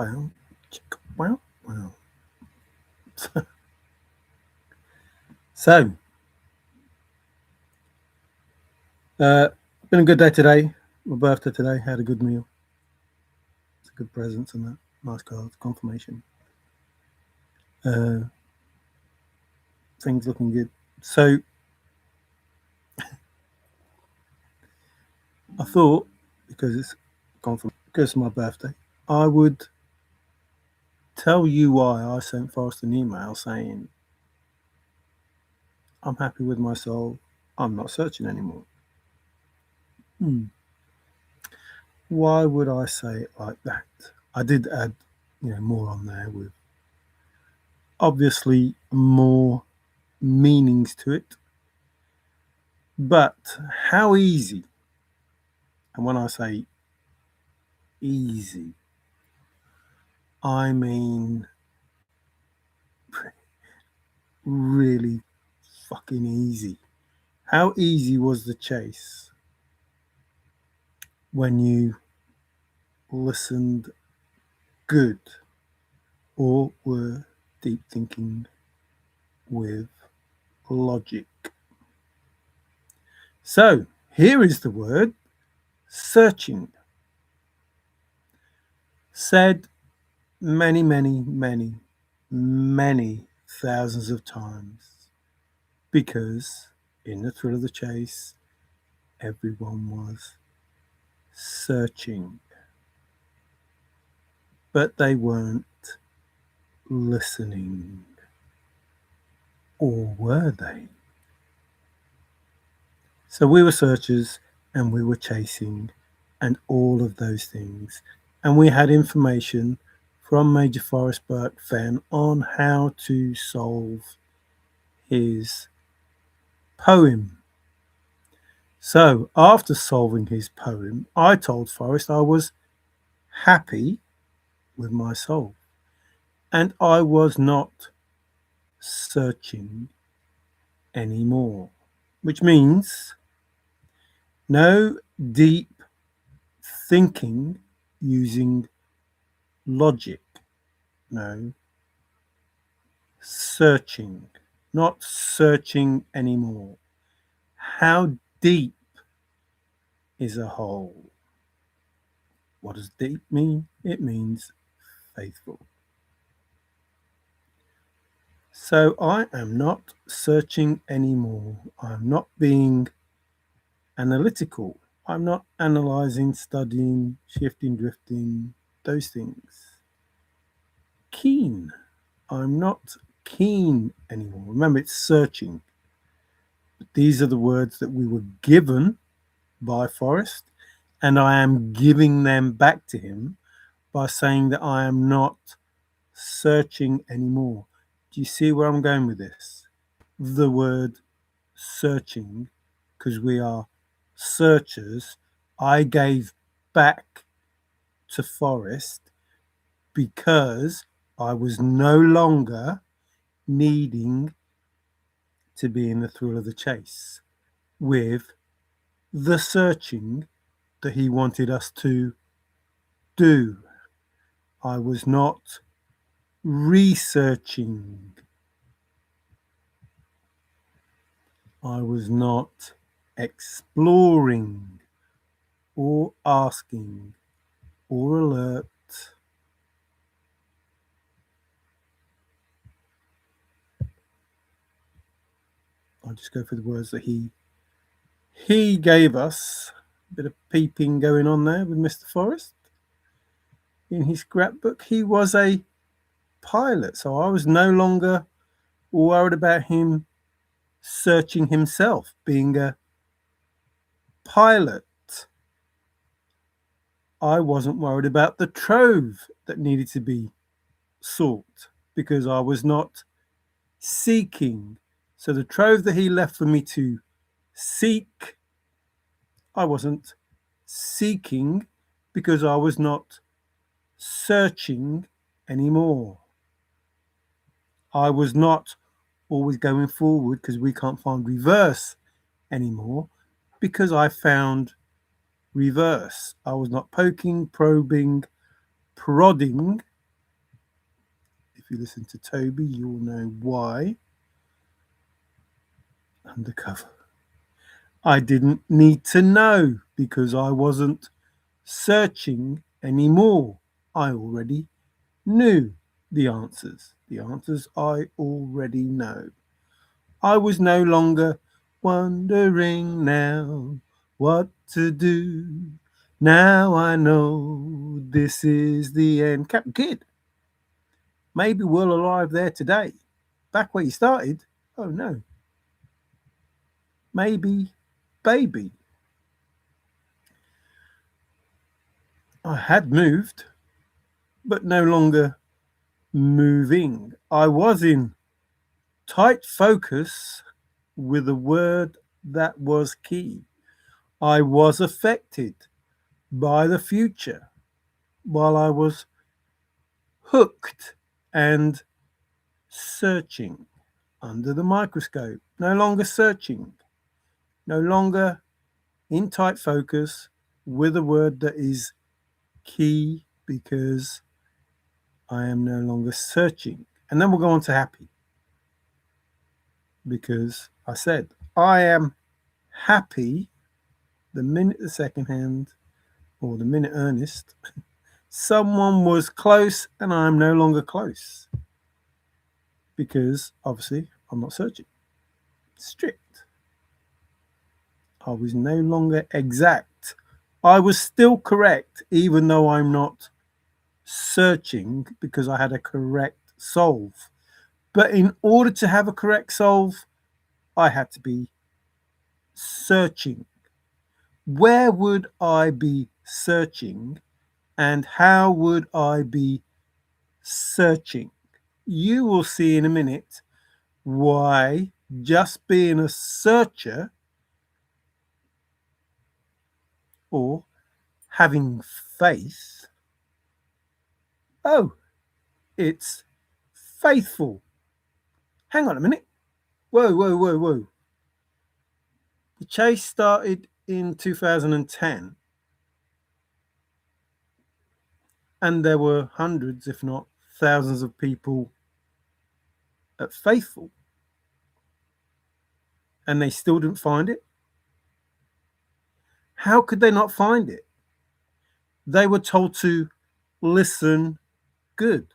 Wow, chicka, wow, wow. So, been a good day today. My birthday today. Had a good meal. It's a good presents and that. Nice cards, confirmation. Uh, things looking good. So, I thought because it's because it's my birthday, I would tell you why I sent Forrest an email saying I'm happy with my soul. I'm not searching anymore. Hmm. Why would I say it like that? I did add, more on there with obviously more meanings to it. But how easy, and when I say easy, I mean really fucking easy. How easy was the chase when you listened good or were deep thinking with logic? So here is the word searching, said many, many, many, many thousands of times because in the thrill of the chase, everyone was searching, but they weren't listening. Or were they? So we were searchers and we were chasing and all of those things. And we had information from Major Forrest Fenn on how to solve his poem. So after solving his poem, I told Forrest I was happy with my soul and I was not searching anymore, which means no deep thinking using logic, no searching, not searching anymore. How deep is a hole? What does deep mean? It means faithful. So I am not searching anymore. I'm not being analytical. I'm not analyzing, studying, shifting, drifting, those things. Keen. I'm not keen anymore. Remember, it's searching. These are the words that we were given by Forrest, and I am giving them back to him by saying that I am not searching anymore. Do you see where I'm going with this? The word searching, because we are searchers, I gave back to Forrest because I was no longer needing to be in the thrill of the chase with the searching that he wanted us to do. I was not researching. I was not exploring or asking or alert. I'll just go for the words that he gave us. A bit of peeping going on there with Mr. Forrest. In his scrapbook, he was a pilot, so I was no longer worried about him searching himself, being a pilot. I wasn't worried about the trove that needed to be sought because I was not seeking. So the trove that he left for me to seek, I wasn't seeking because I was not searching anymore. I was not always going forward because we can't find reverse anymore because I found reverse. I was not poking, probing, prodding you listen to Toby, you'll know why. Undercover. I didn't need to know because I wasn't searching anymore. I already knew the answers. The answers I already know. I was no longer wondering now what to do. Now I know this is the end. Captain Kidd, maybe we're alive there today. Back where you started? Oh no. Maybe, baby. I had moved, but no longer moving. I was in tight focus with a word that was key. I was affected by the future while I was hooked and searching under the microscope. No longer searching, no longer in tight focus with a word that is key because I am no longer searching. And then we'll go on to happy because I said I am happy the minute the second hand or the minute Ernest, someone was close and I'm no longer close because obviously I'm not searching. Strict. I was no longer exact. I was still correct even though I'm not searching because I had a correct solve. But in order to have a correct solve, I had to be searching. Where would I be searching and how would I be searching? You will see in a minute why just being a searcher or having faith, oh, it's faithful. Hang on a minute. Whoa, whoa, whoa, whoa. The chase started in 2010 and there were hundreds, if not thousands of people at Faithful and they still didn't find it. How could they not find it? They were told to listen good.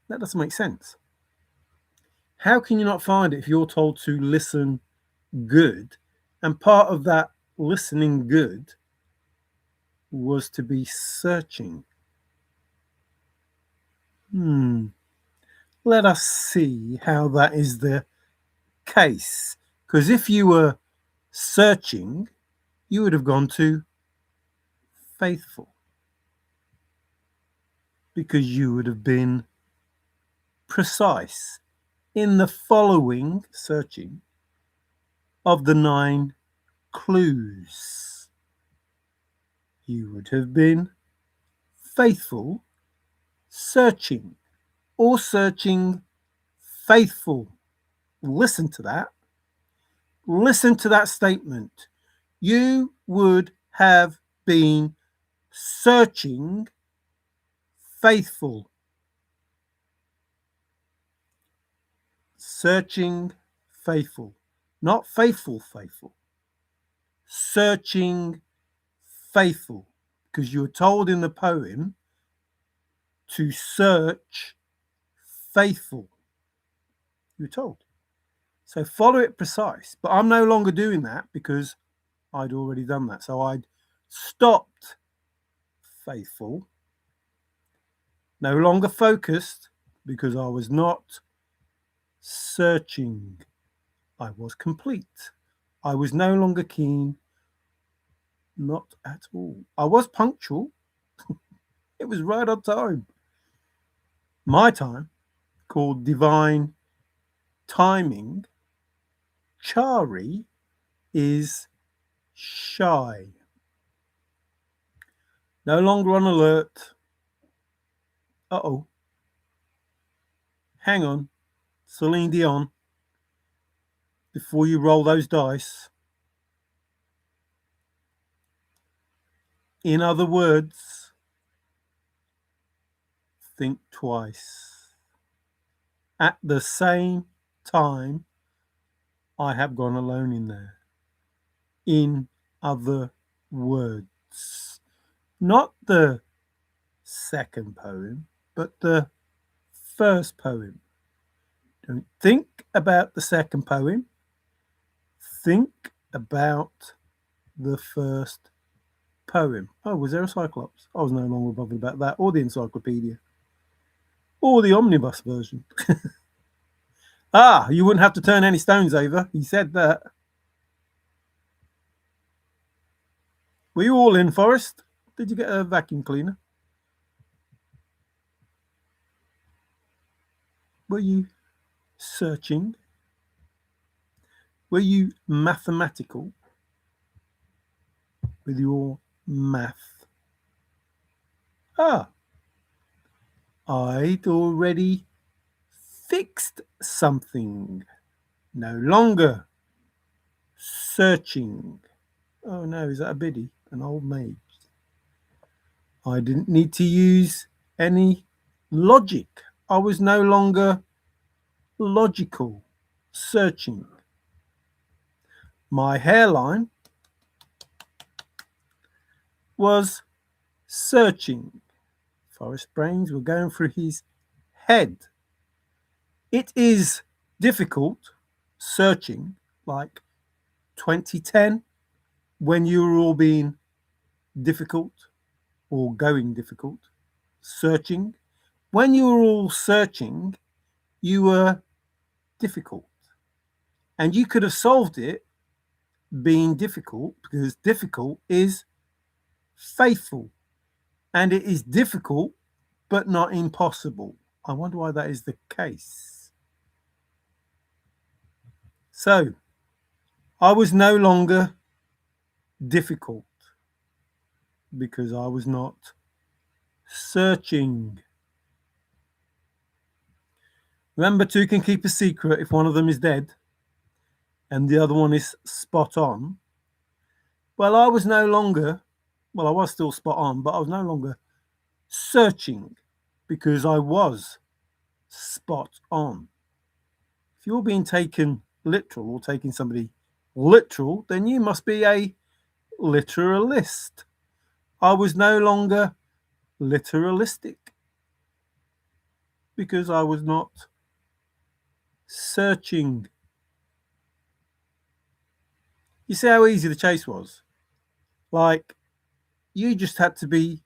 That doesn't make sense. How can you not find it if you're told to listen good? And part of that listening good was to be searching. Let us see how that is the case. Because if you were searching, you would have gone to Faithful. Because you would have been precise in the following searching of the 9 clues. You would have been faithful searching or searching faithful. Listen to that. Listen to that statement. You would have been searching faithful. Searching faithful. Not faithful, faithful. Searching faithful. Because you were told in the poem to search faithful. You were told. So follow it precise. But I'm no longer doing that because I'd already done that. So I'd stopped faithful. No longer focused because I was not searching. I was complete. I was no longer keen. Not at all. I was punctual. It was right on time. My time, called divine timing, Chari, is shy. No longer on alert. Uh-oh. Hang on, Celine Dion, before you roll those dice. In other words, think twice. At the same time, I have gone alone in there. In other words, not the second poem, but the first poem. Don't think about the second poem. Think about the first poem. Oh, was there a Cyclops? I was no longer bothered about that, or the encyclopedia, or the omnibus version. Ah, you wouldn't have to turn any stones over. He said that. Were you all in, Forrest? Did you get a vacuum cleaner? Were you searching? Were you mathematical with your math? Ah, I'd already fixed something. No longer searching. Oh no, is that a biddy? An old maid? I didn't need to use any logic. I was no longer logical searching. My hairline was searching. Forrest brains were going through his head. It is difficult searching, like 2010, when you were all being difficult or going difficult. Searching. When you were all searching, you were difficult. And you could have solved it being difficult, because difficult is faithful. And it is difficult, but not impossible. I wonder why that is the case. So, I was no longer difficult because I was not searching. Remember, two can keep a secret if one of them is dead and the other one is spot on. Well, I was no longer, well, I was still spot on, but I was no longer searching because I was spot on. If you're being taken literal or taking somebody literal, then you must be a literalist. I was no longer literalistic because I was not searching. You see how easy the chase was? Like, you just had to be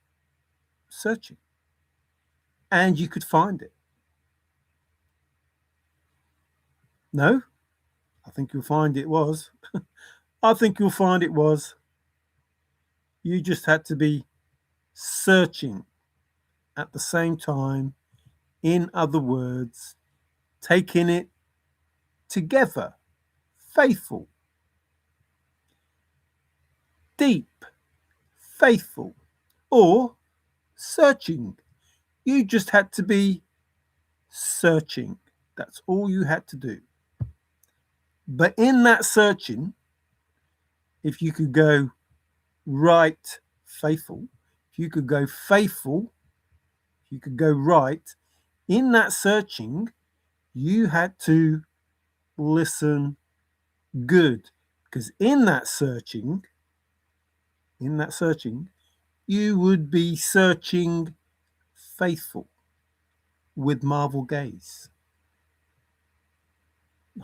searching and you could find it. No? I think you'll find it was. I think you'll find it was. You just had to be searching at the same time. In other words, taking it together. Faithful. Deep. Faithful. Or searching. You just had to be searching. That's all you had to do. But in that searching, if you could go right, faithful, if you could go faithful, if you could go right, in that searching, you had to listen good. Because in that searching, you would be searching faithful with marvel gaze.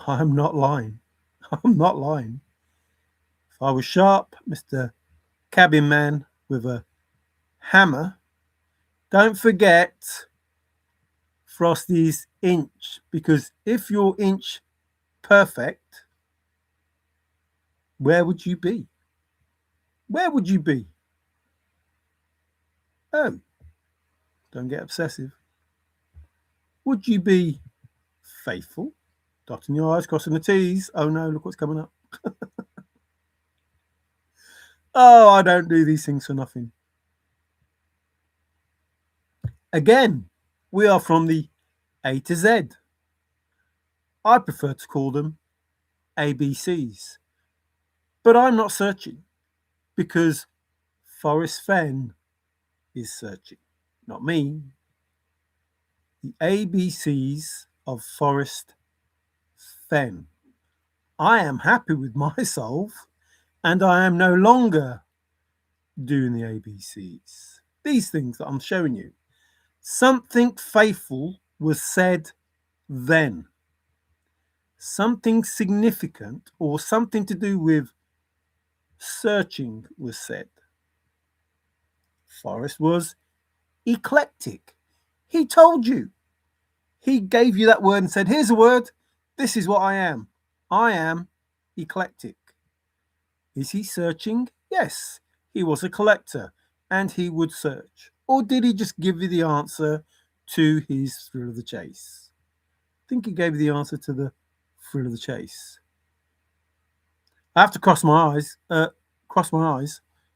I'm not lying. I'm not lying. If I was sharp, Mr. Cabin Man with a hammer, don't forget Frosty's inch, because if you're inch perfect, where would you be? Where would you be? Oh, don't get obsessive. Would you be faithful? Dotting your I's, crossing the T's. Oh no, look what's coming up. Oh, I don't do these things for nothing. Again, we are from the A to Z. I prefer to call them ABCs. But I'm not searching because Forrest Fenn is searching, not me. The ABCs of Forrest Fenn. I am happy with myself and I am no longer doing the ABCs. These things that I'm showing you. Something faithful was said then. Something significant or something to do with searching was said. Forrest was eclectic. He told you. He gave you that word and said, here's a word. This is what I am. I am eclectic. Is he searching? Yes. He was a collector and he would search. Or did he just give you the answer to his thrill of the chase? I think he gave you the answer to the thrill of the chase. I have to cross my eyes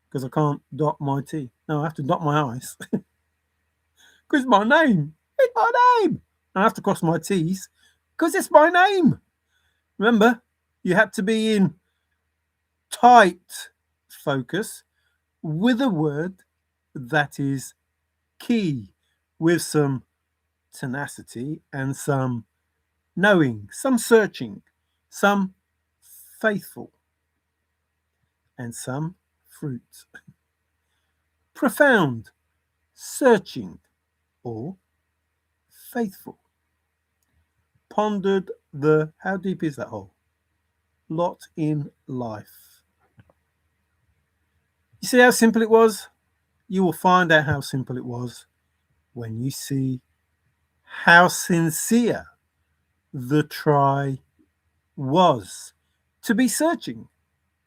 because I can't dot my T. No, I have to dot my I's because it's my name. It's my name. I have to cross my T's because it's my name. Remember, you had to be in tight focus with a word that is key, with some tenacity and some knowing, some searching, some faithful, and some fruit. Profound, searching, or faithful. Pondered the, how deep is that hole? Lot in life. You see how simple it was? You will find out how simple it was when you see how sincere the try was to be searching,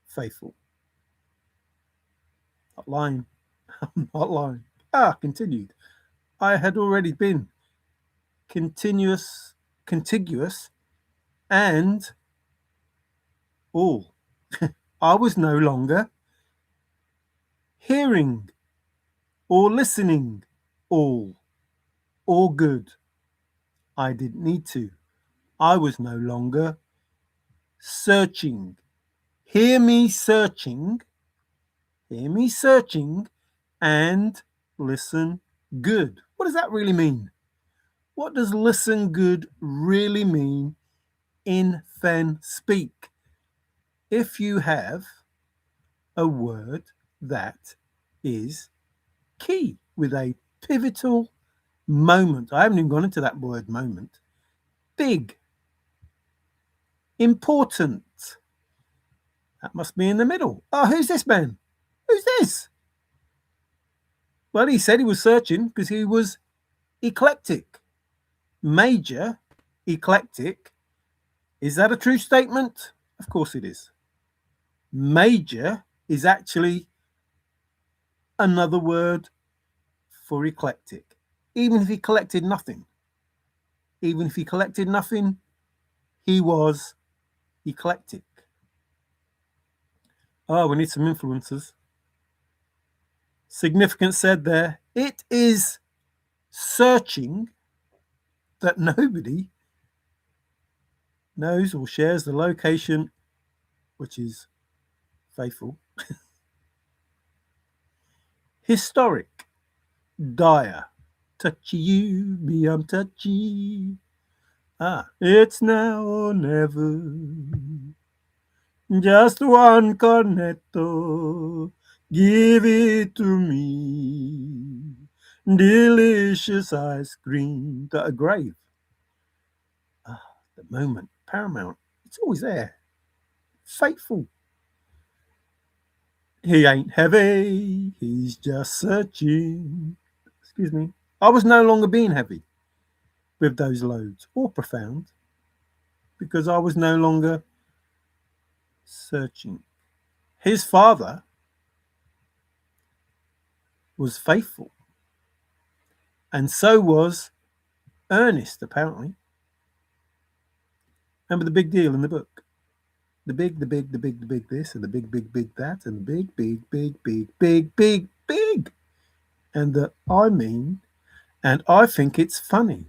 faithful. Not lying. I'm not lying. Continued. I had already been contiguous, and all. I was no longer hearing or listening all or good. I didn't need to. I was no longer searching. Hear me searching, and listen good. What does that really mean? What does listen good really mean in Fenn speak? If you have a word that is key with a pivotal moment, I haven't even gone into that word moment, big, important, that must be in the middle. Oh, who's this man? Who's this? Well, he said he was searching because he was eclectic. Major, eclectic. Is that a true statement? Of course it is. Major is actually another word for eclectic. Even if he collected nothing, he was eclectic. Oh, we need some influencers. Significant said there, it is searching that nobody knows or shares the location, which is faithful. Historic, dire, touchy you, me I'm touchy. It's now or never. Just one cornetto, give it to me. Delicious ice cream. A grave. The moment, paramount. It's always there. Faithful. He ain't heavy, he's just searching. Excuse me. I was no longer being heavy with those loads, or profound, because I was no longer searching. His father was faithful, and so was Ernest, apparently. Remember the big deal in the book? The big this, and the big that, and the big. And the I mean, and I think it's funny.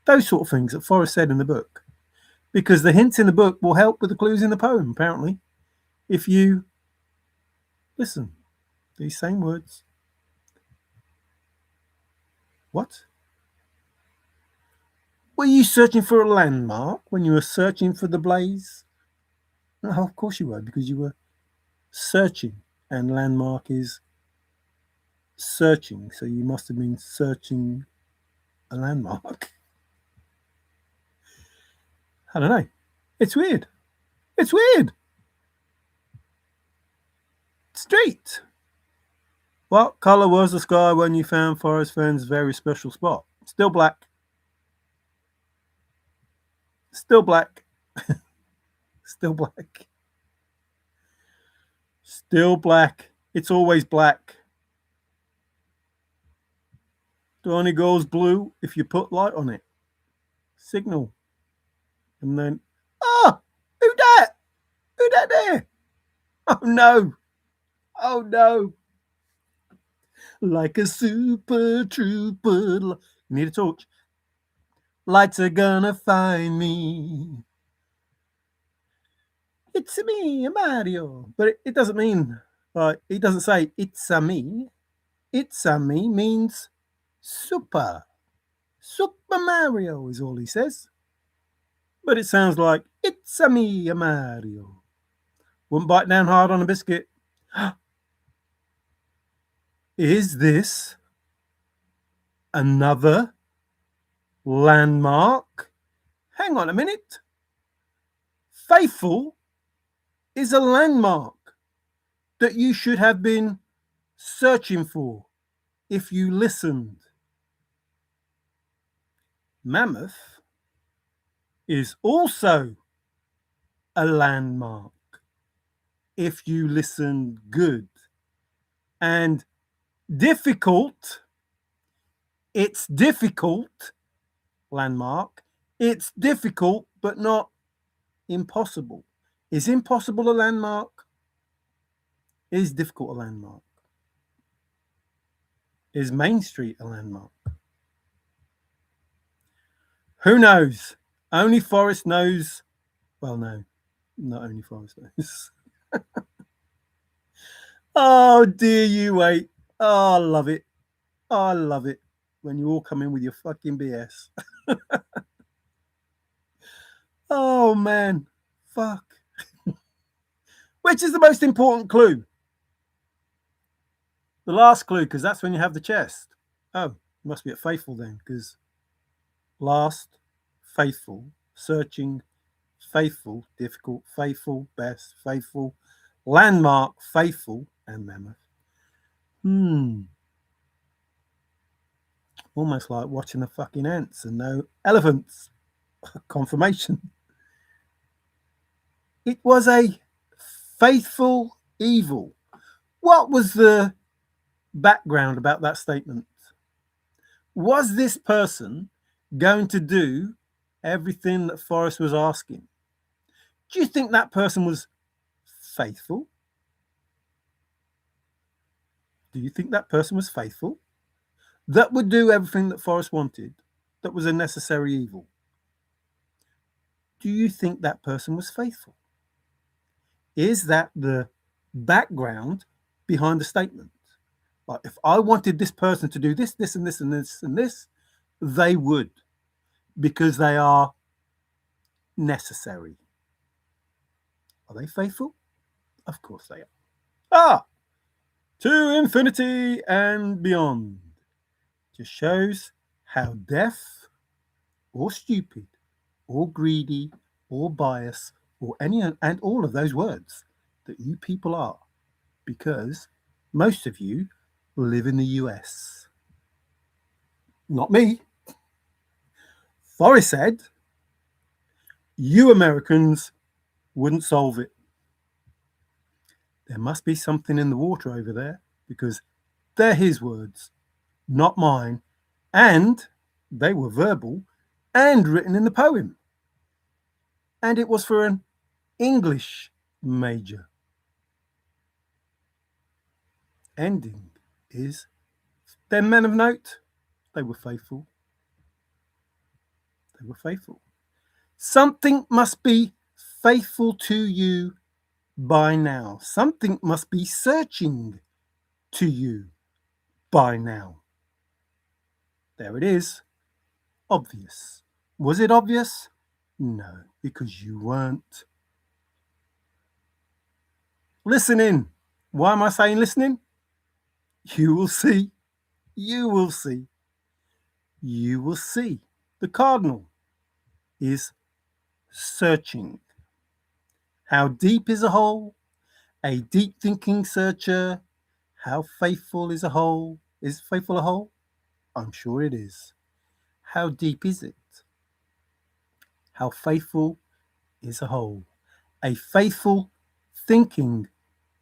Those sort of things that Forrest said in the book. Because the hints in the book will help with the clues in the poem, apparently, if you listen. These same words. What? Were you searching for a landmark when you were searching for the blaze? No, of course you were, because you were searching, and landmark is searching, so you must have been searching a landmark. I don't know. It's weird. It's weird. Street. What colour was the sky when you found Forrest Fenn's very special spot? Still black. Still black. Still black. Still black. It's always black. It only goes blue if you put light on it. Signal. And then, oh, who that? Who that there? Oh no. Oh no. Like a super trooper. You need a torch. Lights are gonna find me. It's a me, Mario. But it doesn't mean, it doesn't say it's a me. It's a me means super. Super Mario is all he says. But it sounds like it's a me, a Mario. Wouldn't bite down hard on a biscuit. Is this another landmark? Hang on a minute. Faithful is a landmark that you should have been searching for if you listened. Mammoth is also a landmark if you listen good. And difficult, it's difficult, landmark. It's difficult, but not impossible. Is impossible a landmark? Is difficult a landmark? Is Main Street a landmark? Who knows? Only Forrest knows. Well, no, not only Forrest knows. Oh, dear, you wait. Oh, I love it. Oh, I love it when you all come in with your fucking BS. Oh, man. Fuck. Which is the most important clue? The last clue, because that's when you have the chest. Oh, it must be at faithful then, because last, faithful, searching, faithful, difficult, faithful, best, faithful, landmark, faithful, and mammoth. Almost like watching the fucking ants and no elephants. Confirmation. It was a faithful evil. What was the background about that statement? Was this person going to do everything that Forrest was asking? Do you think that person was faithful? Do you think that person was faithful? That would do everything that Forrest wanted, that was a necessary evil. Do you think that person was faithful? Is that the background behind the statement? Like, if I wanted this person to do this, this, and this, and this, and this, they would, because they are necessary. Are they faithful? Of course they are. To infinity and beyond. Just shows how deaf or stupid or greedy or biased or any and all of those words that you people are, because most of you live in the US. Not me. Forrest said you Americans wouldn't solve it. There must be something in the water over there, because they're his words, not mine, and they were verbal and written in the poem. And it was for an English major. Ending is, they're men of note. They were faithful. They were faithful. Something must be faithful to you by now. Something must be searching to you by now. There it is. Obvious. Was it obvious? No, because you weren't listening. Why am I saying listening? You will see. You will see. You will see. The cardinal is searching. How deep is a hole? A deep thinking searcher. How faithful is a hole? Is faithful a hole? I'm sure it is. How deep is it? How faithful is a hole? A faithful thinking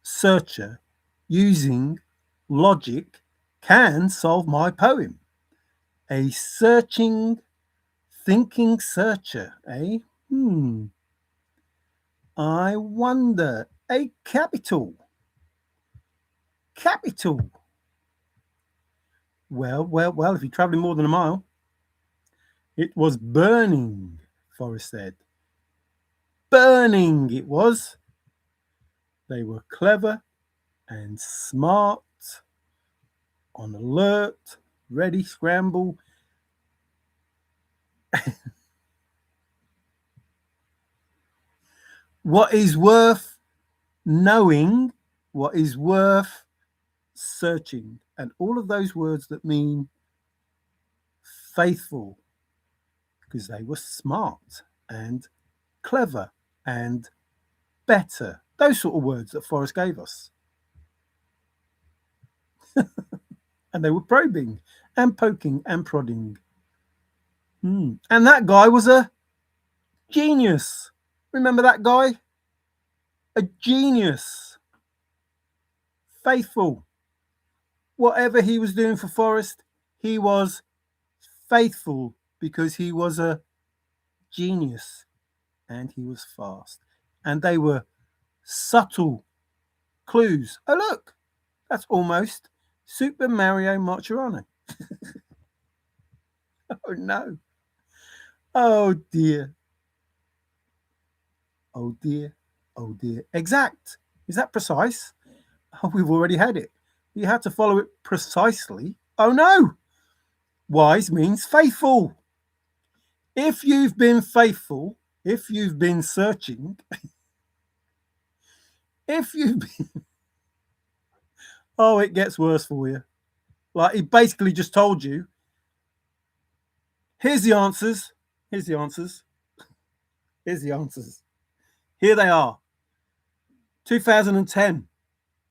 searcher using logic can solve my poem. A searching, thinking searcher, eh? I wonder. A capital. Capital. Well, if you're travelling more than a mile. It was burning, Forrest said. Burning it was. They were clever and smart, on alert, ready, scramble. What is worth knowing, what is worth searching, and all of those words that mean faithful, because they were smart and clever and better. Those sort of words that Forrest gave us. And they were probing and poking and prodding. And that guy was a genius. Remember that guy? A genius. Faithful. Whatever he was doing for Forrest, he was faithful because he was a genius and he was fast. And they were subtle clues. Oh, look, that's almost Super Mario Marciano. Oh, no. Oh, dear. Oh, dear. Oh, dear. Exact. Is that precise? Oh, we've already had it. You had to follow it precisely. Oh, no. Wise means faithful. If you've been faithful, if you've been searching, if you've been... Oh, it gets worse for you. Like, he basically just told you, here's the answers. Here's the answers. Here's the answers. Here they are. 2010.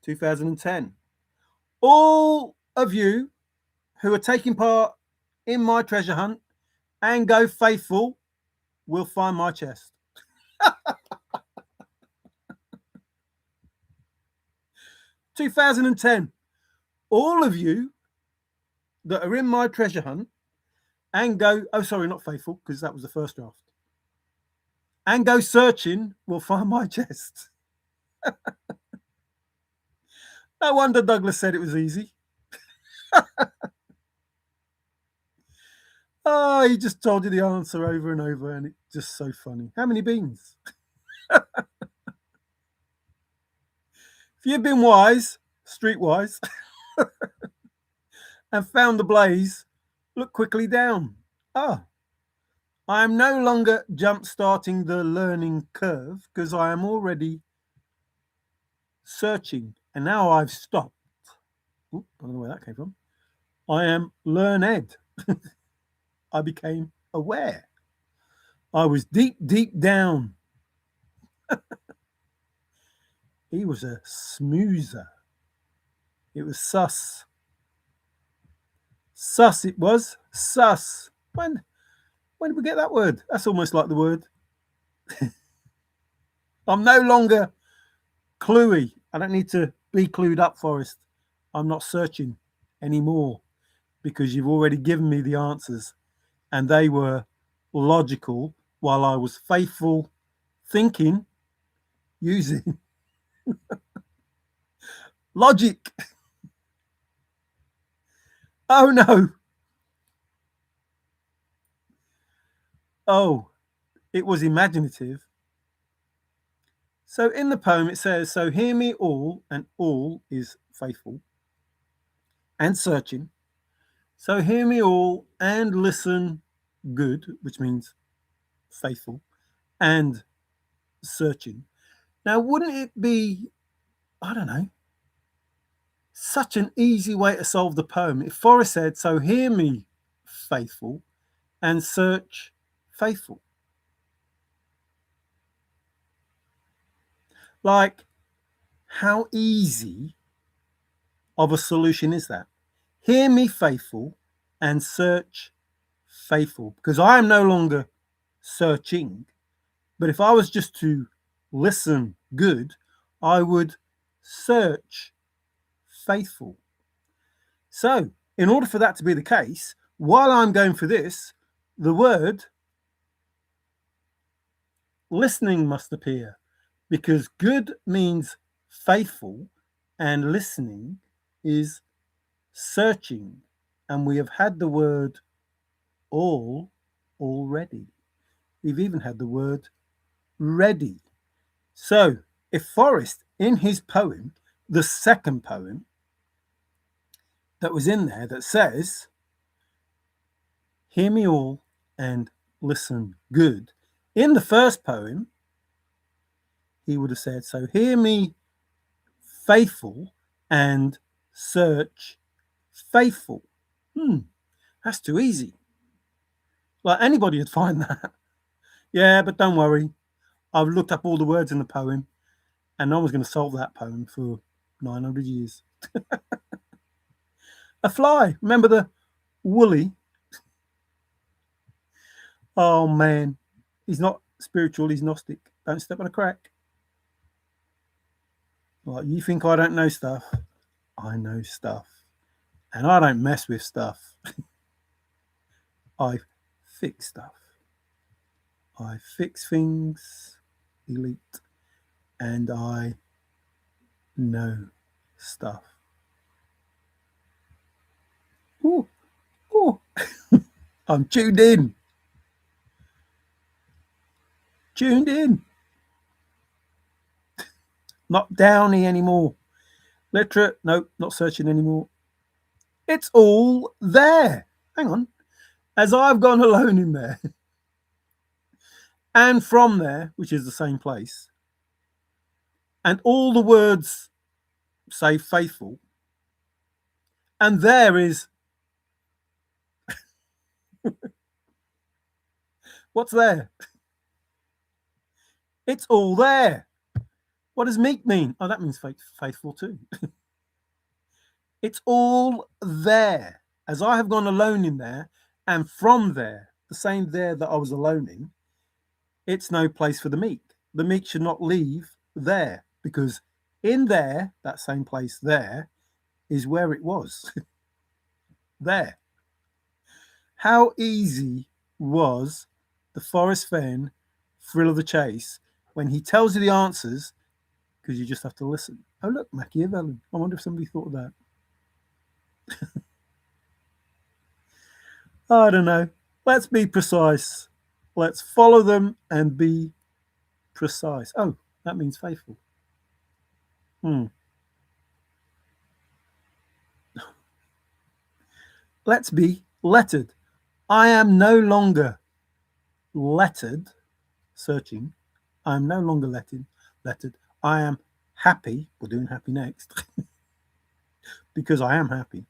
2010. All of you who are taking part in my treasure hunt and go faithful will find my chest. 2010. All of you that are in my treasure hunt and go, oh, sorry, not faithful, because that was the first draft, and go searching will find my chest. No wonder Douglas said it was easy. Oh, he just told you the answer over and over, and it's just so funny. How many beans? If you've been wise, streetwise, and found the blaze, look quickly down. Ah, I am no longer jump starting the learning curve because I am already searching, and now I've stopped. Ooh, I don't know where that came from. I am learned. I became aware. I was deep, deep down. He was a smoozer. It was sus. Sus it was. Sus. When did we get that word? That's almost like the word. I'm no longer cluey. I don't need to be clued up, Forrest. I'm not searching anymore because you've already given me the answers and they were logical while I was faithful thinking using logic. Oh, no. Oh, it was imaginative. So in the poem it says, so hear me all, and all is faithful. and searching. So hear me all and listen good, which means faithful, and searching. Now, wouldn't it be, I don't know, such an easy way to solve the poem if Forrest said, so hear me, faithful, and search faithful? Like, how easy of a solution is that? Hear me, faithful, and search faithful, because I am no longer searching. But if I was just to listen good, I would search faithful. So, in order for that to be the case, while I'm going for this, the word listening must appear, because good means faithful and listening is searching. And we have had the word all already. We've even had the word ready. So, if Forrest, in his poem, the second poem that was in there that says, hear me all and listen good, in the first poem, he would have said, so hear me, faithful, and search faithful. That's too easy. Like anybody would find that. Yeah, but don't worry. I've looked up all the words in the poem, and no one's going to solve that poem for 900 years. A fly. Remember the woolly? Oh, man. He's not spiritual. He's Gnostic. Don't step on a crack. Like, you think I don't know stuff? I know stuff. And I don't mess with stuff. I fix stuff. I fix things, elite, and I know stuff. Ooh, ooh. I'm tuned in. Tuned in. Not downy anymore. Literate, nope, not searching anymore. It's all there. Hang on. As I've gone alone in there, and from there, which is the same place, and all the words say faithful, and there is what's there? It's all there. What does meek mean? Oh, that means faithful too. It's all there. As I have gone alone in there, and from there, the same there that I was alone in, it's no place for the meek. The meek should not leave there, because in there, that same place there, is where it was. There. How easy was the Forrest Fenn thrill of the chase when he tells you the answers, because you just have to listen. Oh, look, Machiavelli. I wonder if somebody thought of that. I don't know. Let's be precise. Let's follow them and be precise. Oh, that means faithful. Let's be lettered. I am no longer lettered, searching. I am no longer lettered. I am happy. We're doing happy next. Because I am happy.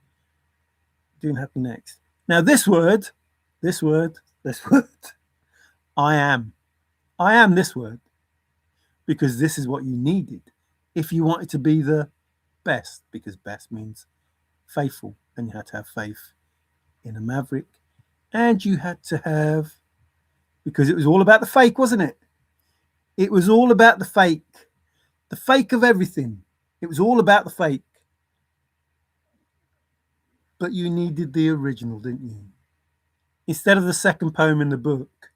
Doing happy next. Now this word, I am. I am this word, because this is what you needed if you wanted to be the best, because best means faithful, and you had to have faith in a maverick, and you had to have, because it was all about the fake, wasn't it? It was all about the fake of everything. It was all about the fake. But you needed the original, didn't you? Instead of the second poem in the book,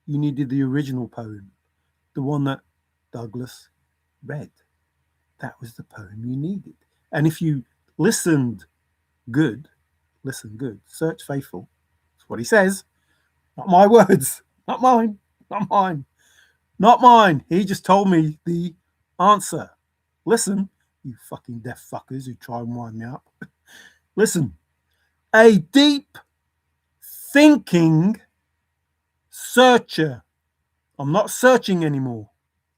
you needed the original poem, the one that Douglas read. That was the poem you needed. And if you listened good, search faithful. That's what he says. Not my words. Not mine. Not mine. Not mine. He just told me the answer. Listen, you fucking deaf fuckers who try and wind me up. Listen, a deep thinking searcher. I'm not searching anymore.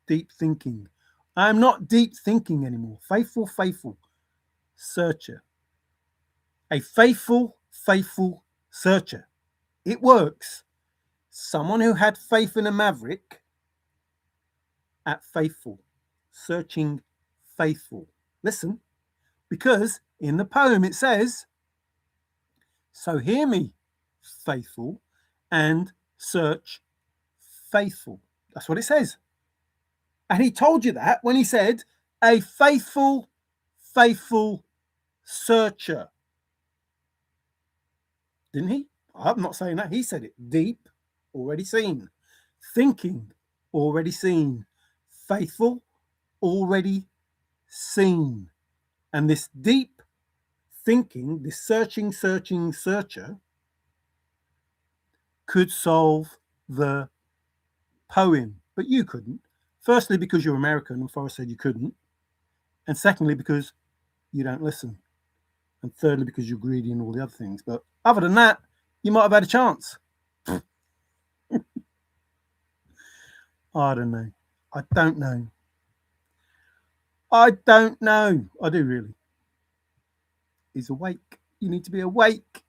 Deep thinking. I'm not deep thinking anymore. Faithful searcher. A faithful searcher. It works. Someone who had faith in a maverick at faithful, searching faithful. Listen, because in the poem it says, so hear me, faithful, and search faithful. That's what it says. And he told you that when he said, a faithful searcher. Didn't he? I'm not saying that. He said it. Deep, already seen. Thinking, already seen. Faithful, already seen. And this deep thinking, this searcher, could solve the poem, but you couldn't. Firstly, because you're American, and Forrest said you couldn't. And secondly, because you don't listen. And thirdly, because you're greedy and all the other things. But other than that, you might have had a chance. I don't know. I don't know. I don't know. I do really. He's awake. You need to be awake.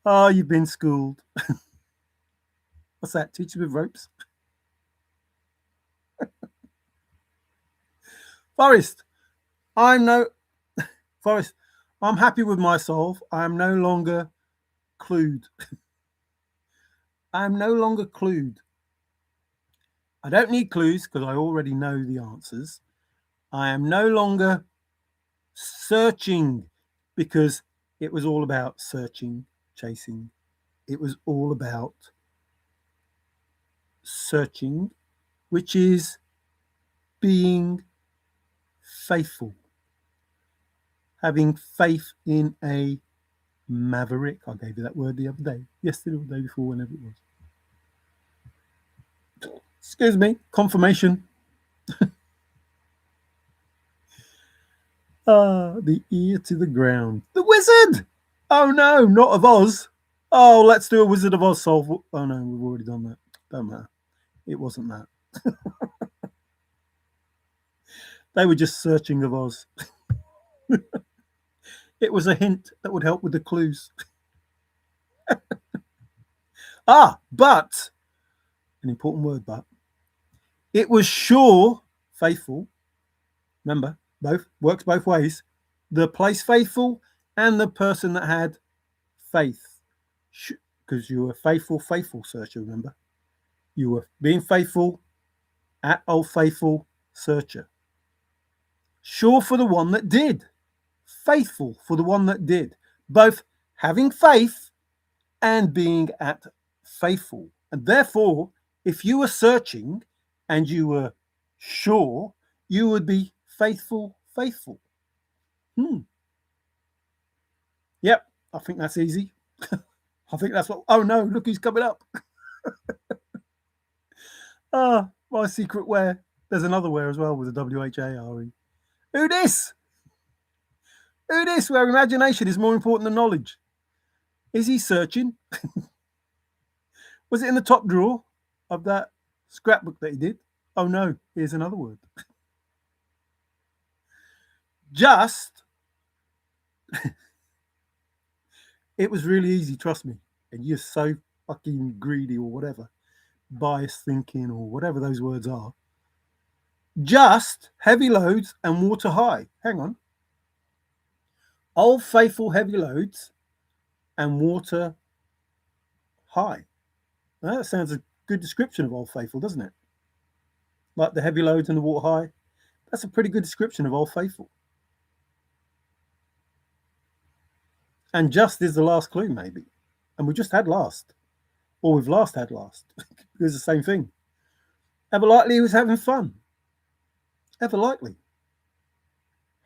Oh, you've been schooled. What's that? Teachers with ropes? Forrest, Forrest, I'm happy with myself. I am no longer clued. I am no longer clued. I don't need clues because I already know the answers. I am no longer searching because it was all about searching, chasing. It was all about searching, which is being faithful. Having faith in a maverick. I gave you that word the other day. Yesterday or the day before, whenever it was. Excuse me. Confirmation. The ear to the ground. The wizard! Oh no, not of Oz. Oh, let's do a Wizard of Oz solve. Oh no, we've already done that. Don't matter. It wasn't that. They were just searching of Oz. It was a hint that would help with the clues. But, an important word, but, it was sure, faithful, remember, both, works both ways, the place faithful and the person that had faith. Because you were faithful searcher, remember? You were being faithful at old faithful searcher. Sure for the one that did. Faithful for the one that did. Both having faith and being at faithful. And therefore, if you were searching and you were sure, you would be faithful. Yep, I think that's easy. I think that's what. Oh no, look who's coming up. My secret where. There's another where as well with a W-H-A-R-E. Who this? Who this? Where imagination is more important than knowledge. Is he searching? Was it in the top drawer of that scrapbook that he did? Oh no, here's another word. Just. It was really easy, trust me. And you're so fucking greedy or whatever. Biased thinking or whatever those words are. Just heavy loads and water high. Hang on. Old faithful heavy loads and water high. Now, that sounds a good description of Old Faithful, doesn't it? Like the heavy loads and the water high. That's a pretty good description of Old Faithful. And just is the last clue, maybe. And we just had last. Or we've last had last. It was the same thing. Ever likely he was having fun. Ever likely.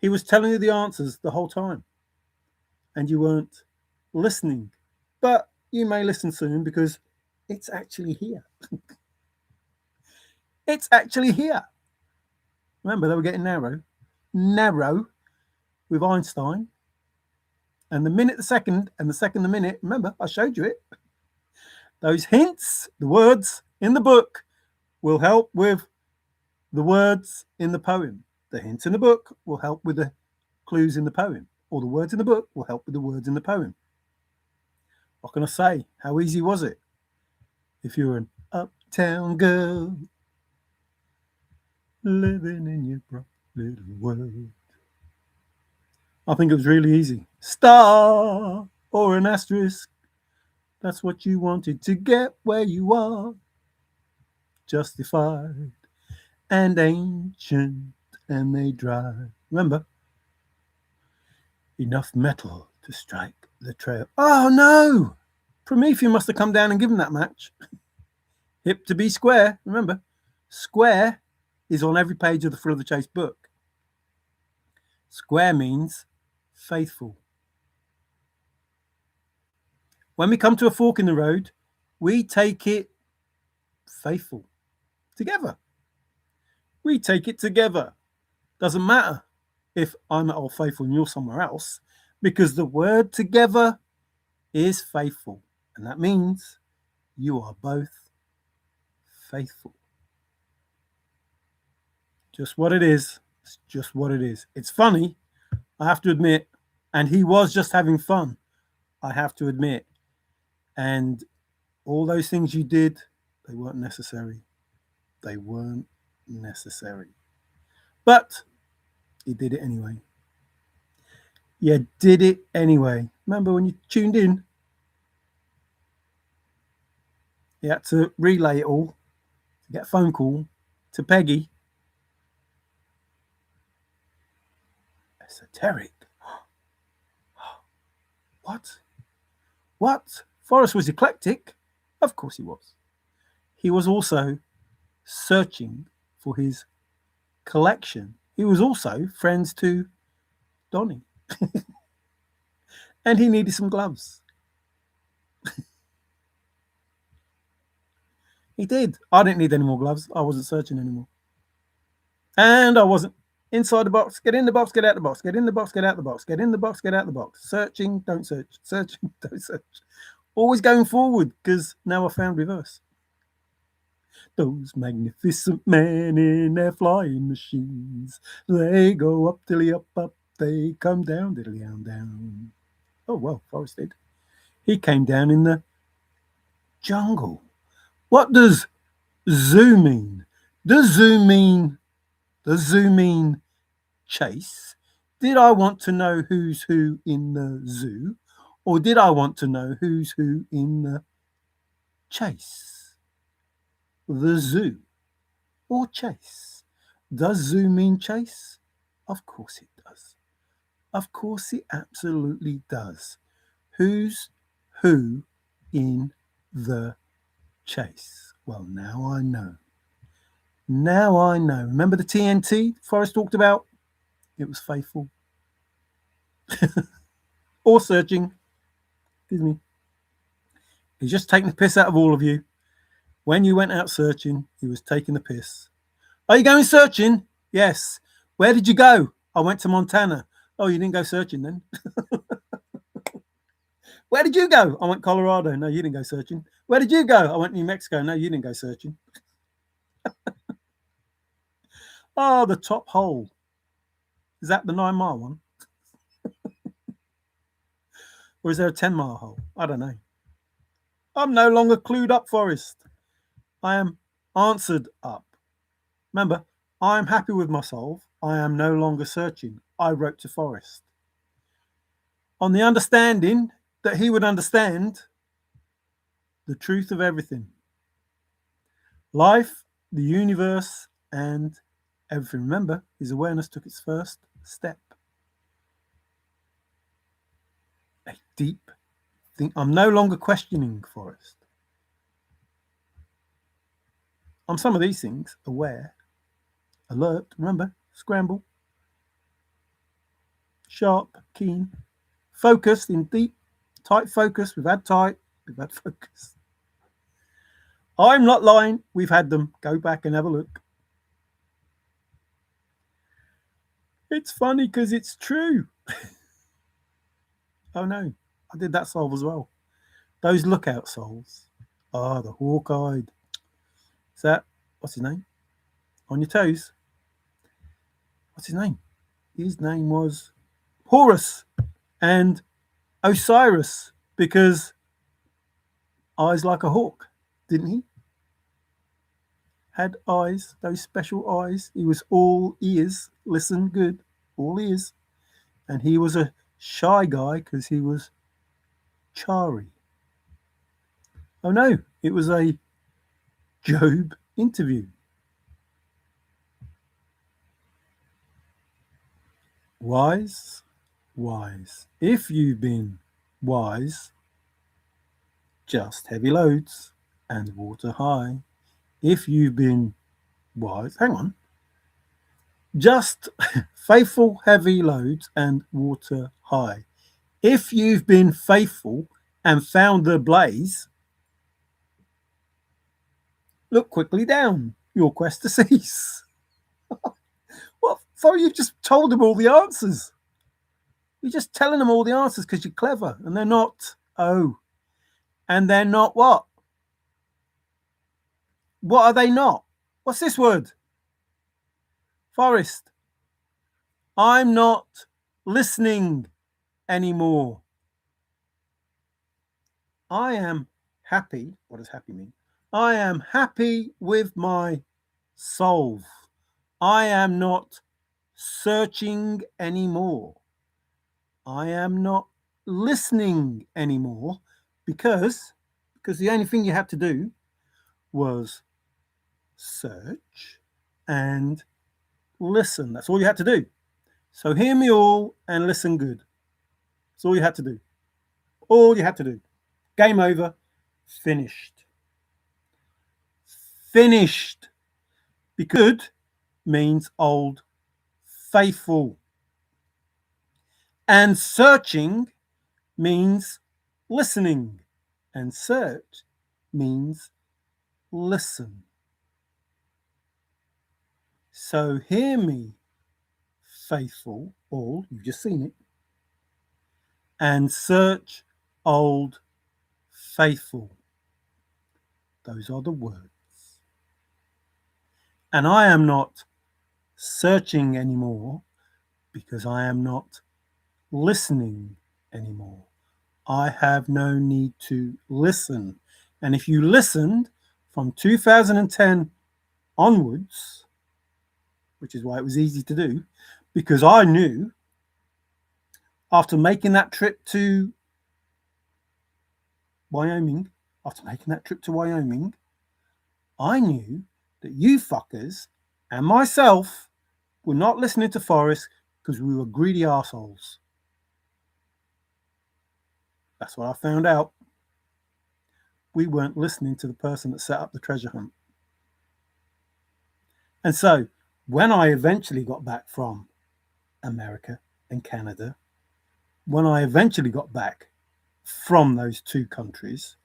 He was telling you the answers the whole time. And you weren't listening. But you may listen soon because it's actually here. It's actually here. Remember, they were getting narrow with Einstein. And the minute, the second, and the second, the minute, remember, I showed you it. Those hints, the words in the book, will help with the words in the poem. The hints in the book will help with the clues in the poem, or the words in the book will help with the words in the poem. What can I say? How easy was it? If you're an uptown girl living in your bright little world, I think it was really easy. Star or an asterisk, that's what you wanted to get where you are. Justified and ancient, and they dry. Remember, enough metal to strike the trail. Oh no! Prometheus must have come down and given that match. Hip to be square. Remember, square is on every page of the Thrill of the Chase book. Square means faithful. When we come to a fork in the road, we take it faithful. Together. We take it together. Doesn't matter if I'm at Old Faithful and you're somewhere else, because the word together is faithful. And that means you are both faithful. Just what it is. It's just what it is. It's funny, I have to admit, and he was just having fun, I have to admit. And all those things you did, they weren't necessary. They weren't necessary. But you did it anyway. You did it anyway. Remember when you tuned in? You had to relay it all to get a phone call to Peggy. Esoteric. What? What? Forrest was eclectic? Of course he was. He was also searching for his collection. He was also friends to Donnie. And he needed some gloves. He did. I didn't need any more gloves. I wasn't searching anymore. And I wasn't inside the box. Get in the box, get out the box. Get in the box, get out the box. Get in the box, get out the box. Searching, don't search. Searching, don't search. Always going forward, because now I found reverse. Those magnificent men in their flying machines, they go up, dilly up, up, they come down, diddly down. Oh, well, Forrest did. He came down in the jungle. What does zoo mean? Does zoo mean chase? Did I want to know who's who in the zoo? Or did I want to know who's who in the chase? The zoo or chase? Does zoo mean chase? Of course it does. Of course it absolutely does. Who's who in the chase? Well, now I know. Now I know. Remember the TNT Forrest talked about? It was faithful. Or searching. Excuse me. He's just taking the piss out of all of you. When you went out searching, he was taking the piss. Are you going searching? Yes. Where did you go? I went to Montana. Oh, you didn't go searching then? Where did you go? I went Colorado. No, you didn't go searching. Where did you go? I went New Mexico. No, you didn't go searching. Oh, the top hole. Is that the 9-mile one? Or is there a 10-mile hole? I don't know. I'm no longer clued up, Forrest. I am answered up. Remember, I am happy with my solve. I am no longer searching. I wrote to Forrest. On the understanding that he would understand the truth of everything. Life, the universe, and everything. Remember, his awareness took its first step. A deep thing. I'm no longer questioning Forrest. I'm some of these things aware, alert, remember, scramble, sharp, keen, focused in deep, tight focus. We've had tight, we've had focus. I'm not lying. We've had them. Go back and have a look. It's funny because it's true. Oh no, I did that solve as well. Those lookout souls. Ah, the hawk-eyed. Is that, what's his name? On your toes. What's his name? His name was Horus and Osiris because eyes like a hawk, didn't he? Had eyes, those special eyes. He was all ears. Listen good, all ears. And he was a shy guy because he was Chari. Oh no, it was a Job interview. Wise, wise. If you've been wise, just heavy loads and water high. If you've been wise, hang on, just faithful heavy loads and water high. If you've been faithful and found the blaze, look quickly down, your quest to cease. What? So you've just told them all the answers. You're just telling them all the answers because you're clever and they're not. Oh, and they're not what? What are they not? What's this word? Forrest. I'm not listening anymore. I am happy. What does happy mean? I am happy with my solve. I am not searching anymore. I am not listening anymore because the only thing you had to do was search and listen. That's all you had to do. So hear me all and listen good. That's all you had to do. All you had to do. Game over. Finished. Finished. Because good means old, faithful. And searching means listening. And search means listen. So hear me, faithful, all, you've just seen it. And search, old, faithful. Those are the words. And I am not searching anymore because I am not listening anymore. I have no need to listen. And if you listened from 2010 onwards, which is why it was easy to do, because I knew after making that trip to Wyoming, I knew that you fuckers and myself were not listening to Forrest because we were greedy assholes. That's what I found out. We weren't listening to the person that set up the treasure hunt. And so when I eventually got back from America and Canada, when I eventually got back from those two countries,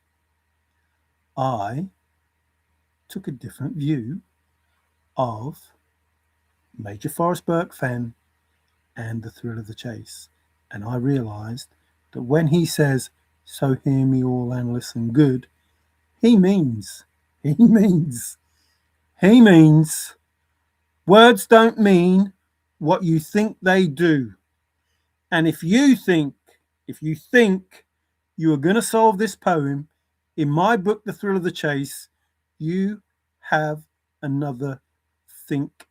I took a different view of Major Forrest Burke Fenn and the thrill of the chase. And I realized that when he says, so hear me all and listen good, he means words don't mean what you think they do. And if you think you are going to solve this poem in my book, The Thrill of the Chase, you have another think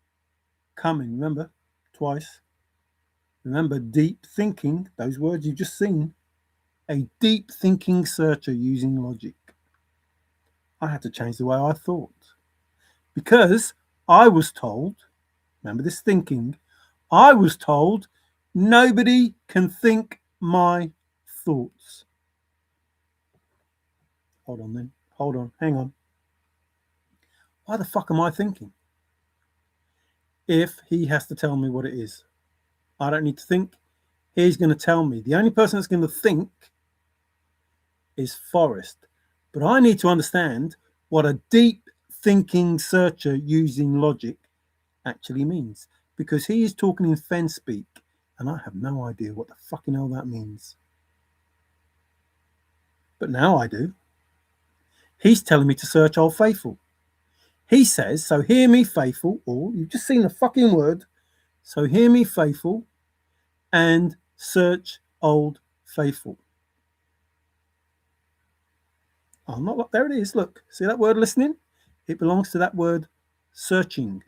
coming. Remember, twice. Remember, deep thinking, those words you've just seen. A deep thinking searcher using logic. I had to change the way I thought. Because I was told, remember this thinking, I was told nobody can think my thoughts. Hold on then. Hold on. Hang on. Why the fuck am I thinking? If he has to tell me what it is, I don't need to think. He's going to tell me. The only person that's going to think is Forrest. But I need to understand what a deep thinking searcher using logic actually means. Because he is talking in Fenn speak, and I have no idea what the fucking hell that means. but now I do. He's telling me to search Old Faithful. He says, so hear me, faithful, or you've just seen the fucking word, so hear me, faithful, and search Old Faithful. I'm not, there it is, look, see that word listening? It belongs to that word searching.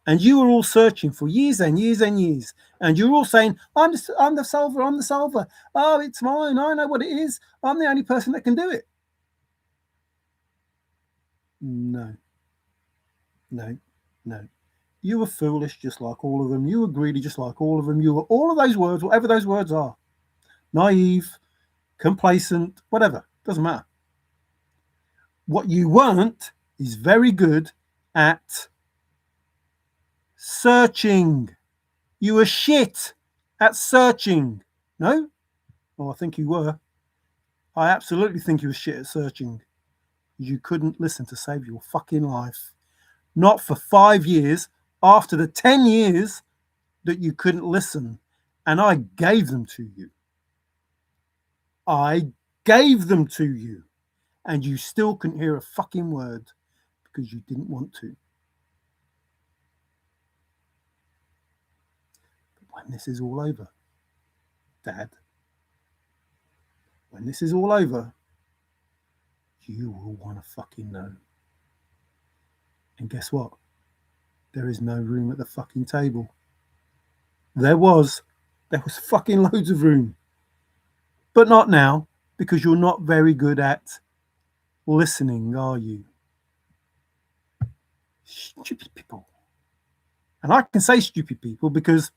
And you were all searching for years and years and years. And you're all saying, I'm the solver, I'm the solver. Oh, it's mine, I know what it is. I'm the only person that can do it. No, no, no. You were foolish just like all of them. You were greedy just like all of them. You were all of those words, whatever those words are. Naive, complacent, whatever. Doesn't matter. What you weren't is very good at searching. You were shit at searching. No? Oh, I think you were. I absolutely think you were shit at searching. You couldn't listen to save your fucking life. Not for 5 years, after the 10 years that you couldn't listen. And I gave them to you. I gave them to you. And you still couldn't hear a fucking word because you didn't want to. But when this is all over, Dad, when this is all over, you will want to fucking know. And guess what? There is no room at the fucking table. There was fucking loads of room. But not now, because you're not very good at listening, are you? Stupid people. And I can say stupid people because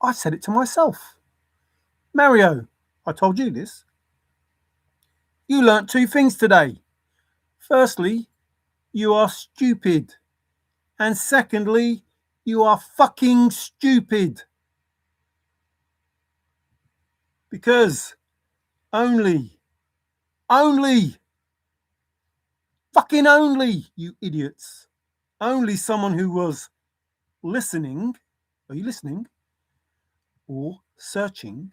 I said it to myself. Mario, I told you this. You learnt 2 things today. Firstly, you are stupid. And secondly, you are fucking stupid. Because only, fucking only, you idiots, only someone who was listening, are you listening? Or searching,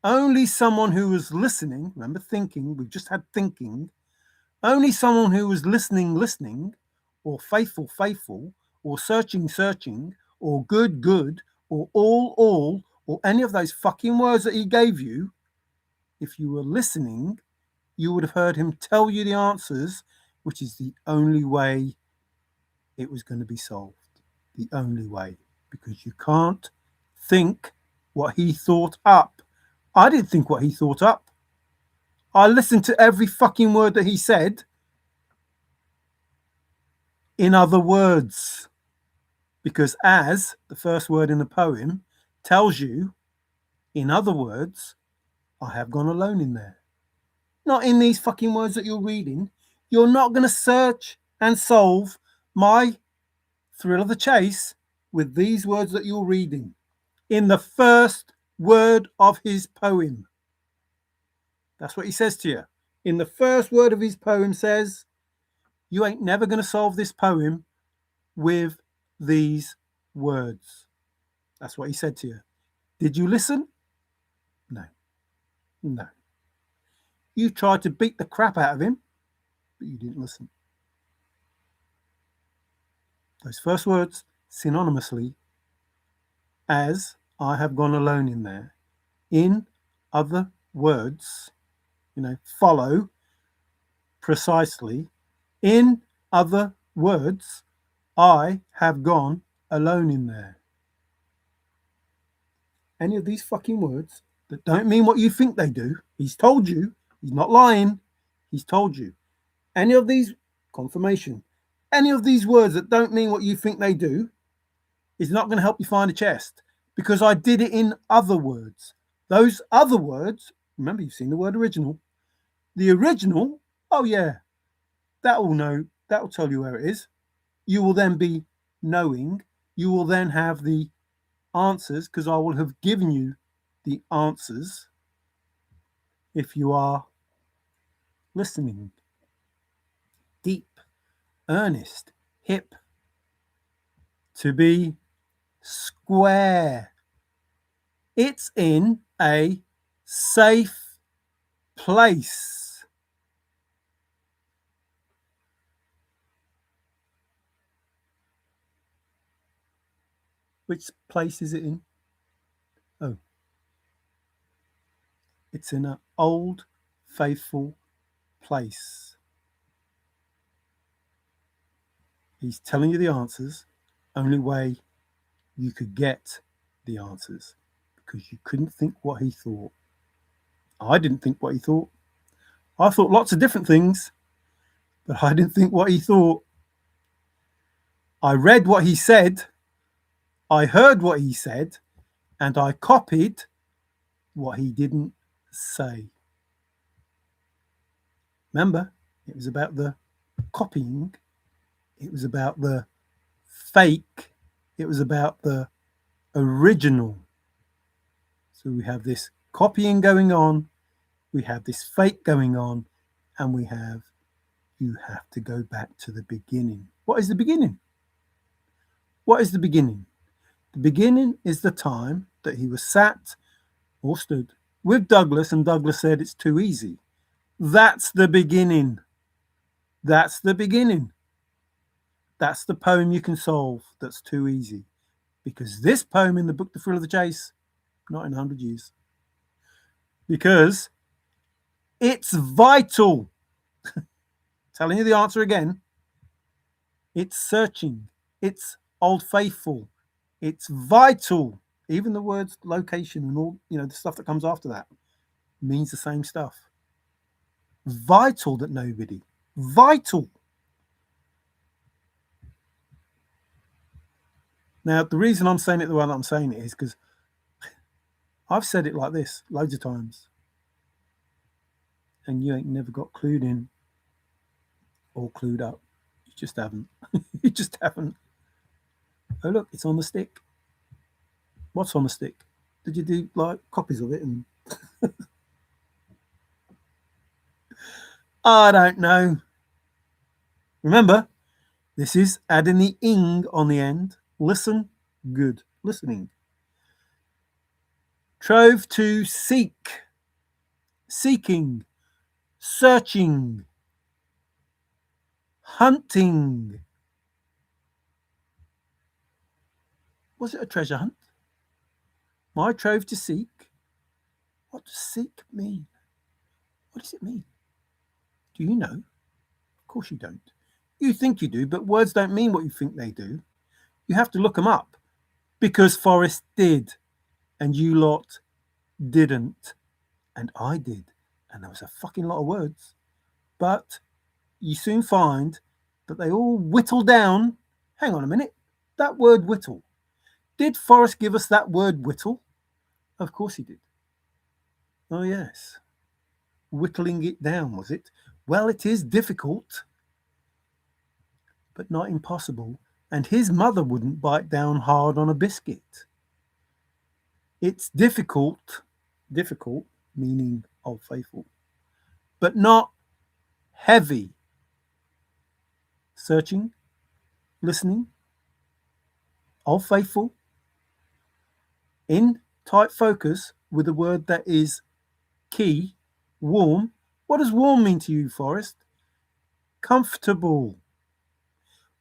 only someone who was listening, remember thinking, we've just had thinking, only someone who was listening, or faithful, or searching, or good, or all, or any of those fucking words that he gave you, if you were listening, you would have heard him tell you the answers, which is the only way it was going to be solved. The only way. Because you can't think what he thought up. I didn't think what he thought up. I listened to every fucking word that he said. In other words, because as the first word in the poem tells you, in other words, I have gone alone in there. Not in these fucking words that you're reading. You're not going to search and solve my thrill of the chase with these words that you're reading. In the first word of his poem. That's what he says to you. In the first word of his poem says, you ain't never going to solve this poem with these words. That's what he said to you. Did you listen? No. No. You tried to beat the crap out of him, but you didn't listen. Those first words, synonymously, as I have gone alone in there. In other words, follow precisely. In other words, I have gone alone in there. Any of these fucking words that don't mean what you think they do, he's told you, he's not lying, he's told you. Any of these, confirmation, any of these words that don't mean what you think they do is not going to help you find a chest, because I did it in other words. Those other words, remember you've seen the word original. The original, oh yeah, that will tell you where it is. You will then be knowing, you will then have the answers, because I will have given you the answers if you are listening. Deep, earnest, hip. To be square. It's in a safe place. Which place is it in? Oh, it's in an old, faithful place. He's telling you the answers. Only way you could get the answers, because you couldn't think what he thought. I didn't think what he thought. I thought lots of different things, but I didn't think what he thought. I read what he said, I heard what he said, and I copied what he didn't say. Remember, it was about the copying, it was about the fake, it was about the original. So we have this copying going on, we have this fake going on, and we have, you have to go back to the beginning. What is the beginning? What is the beginning? The beginning is the time that he was sat or stood with Douglas, and Douglas said it's too easy. That's the beginning. That's the beginning. That's the poem you can solve that's too easy. Because this poem in the book, The Thrill of the Chase, not in 100 years. Because it's vital. Telling you the answer again. It's searching. It's old faithful. It's vital. Even the words location and all, the stuff that comes after that means the same stuff. Vital that nobody. Vital. Now, the reason I'm saying it the way that I'm saying it is because I've said it like this loads of times. And you ain't never got clued in or clued up. You just haven't. You just haven't. Oh, look, it's on the stick. What's on the stick? Did you do like copies of it? And I don't know. Remember, this is adding the ing on the end. Listen, good. Listening. Trove to seek. Seeking. Searching. Hunting. Was it a treasure hunt? My trove to seek. What does seek mean? What does it mean? Do you know? Of course you don't. You think you do, but words don't mean what you think they do. You have to look them up. Because Forrest did, and you lot didn't, and I did, and there was a fucking lot of words. But you soon find that they all whittle down. Hang on a minute. That word whittle. Did Forrest give us that word whittle? Of course he did. Oh, yes. Whittling it down, was it? Well, it is difficult, but not impossible. And his mother wouldn't bite down hard on a biscuit. It's difficult, meaning old faithful, but not heavy. Searching, listening, old faithful, in tight focus with a word that is key, warm. What does warm mean to you, Forrest? Comfortable.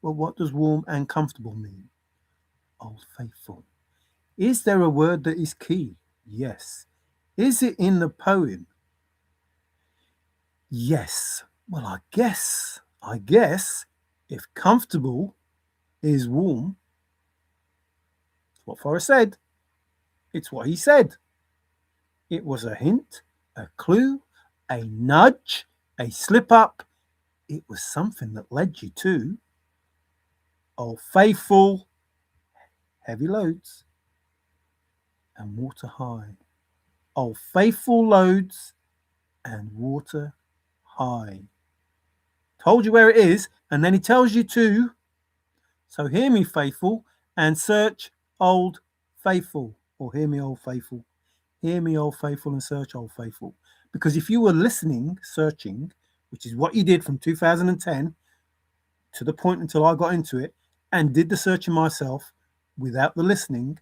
Well, what does warm and comfortable mean? Old faithful. Is there a word that is key? Yes. Is it in the poem? Yes. Well, I guess if comfortable is warm, it's what Forrest said. It's what he said. It was a hint, a clue, a nudge, a slip up. It was something that led you to old faithful, heavy loads, and water high. Old faithful loads and water high. Told you where it is, and then he tells you to. So hear me, faithful, and search old faithful. Or hear me, old faithful. Hear me, old faithful, and search old faithful. Because if you were listening, searching, which is what you did from 2010 to the point until I got into it, and did the searching myself without the listening,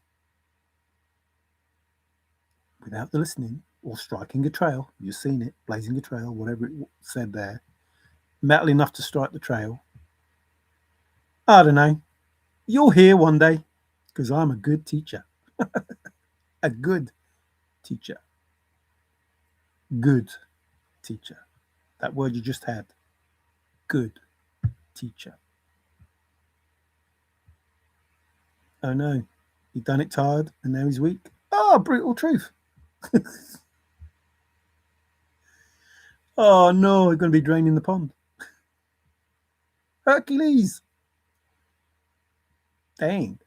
or striking a trail. You've seen it, blazing a trail, whatever it said there. Metal enough to strike the trail. I don't know. You'll hear one day because I'm a good teacher. A good teacher. Good teacher. That word you just had. Good teacher. Oh no, he done it tired and now he's weak. Oh, brutal truth. Oh no, he's going to be draining the pond. Hercules. Dang.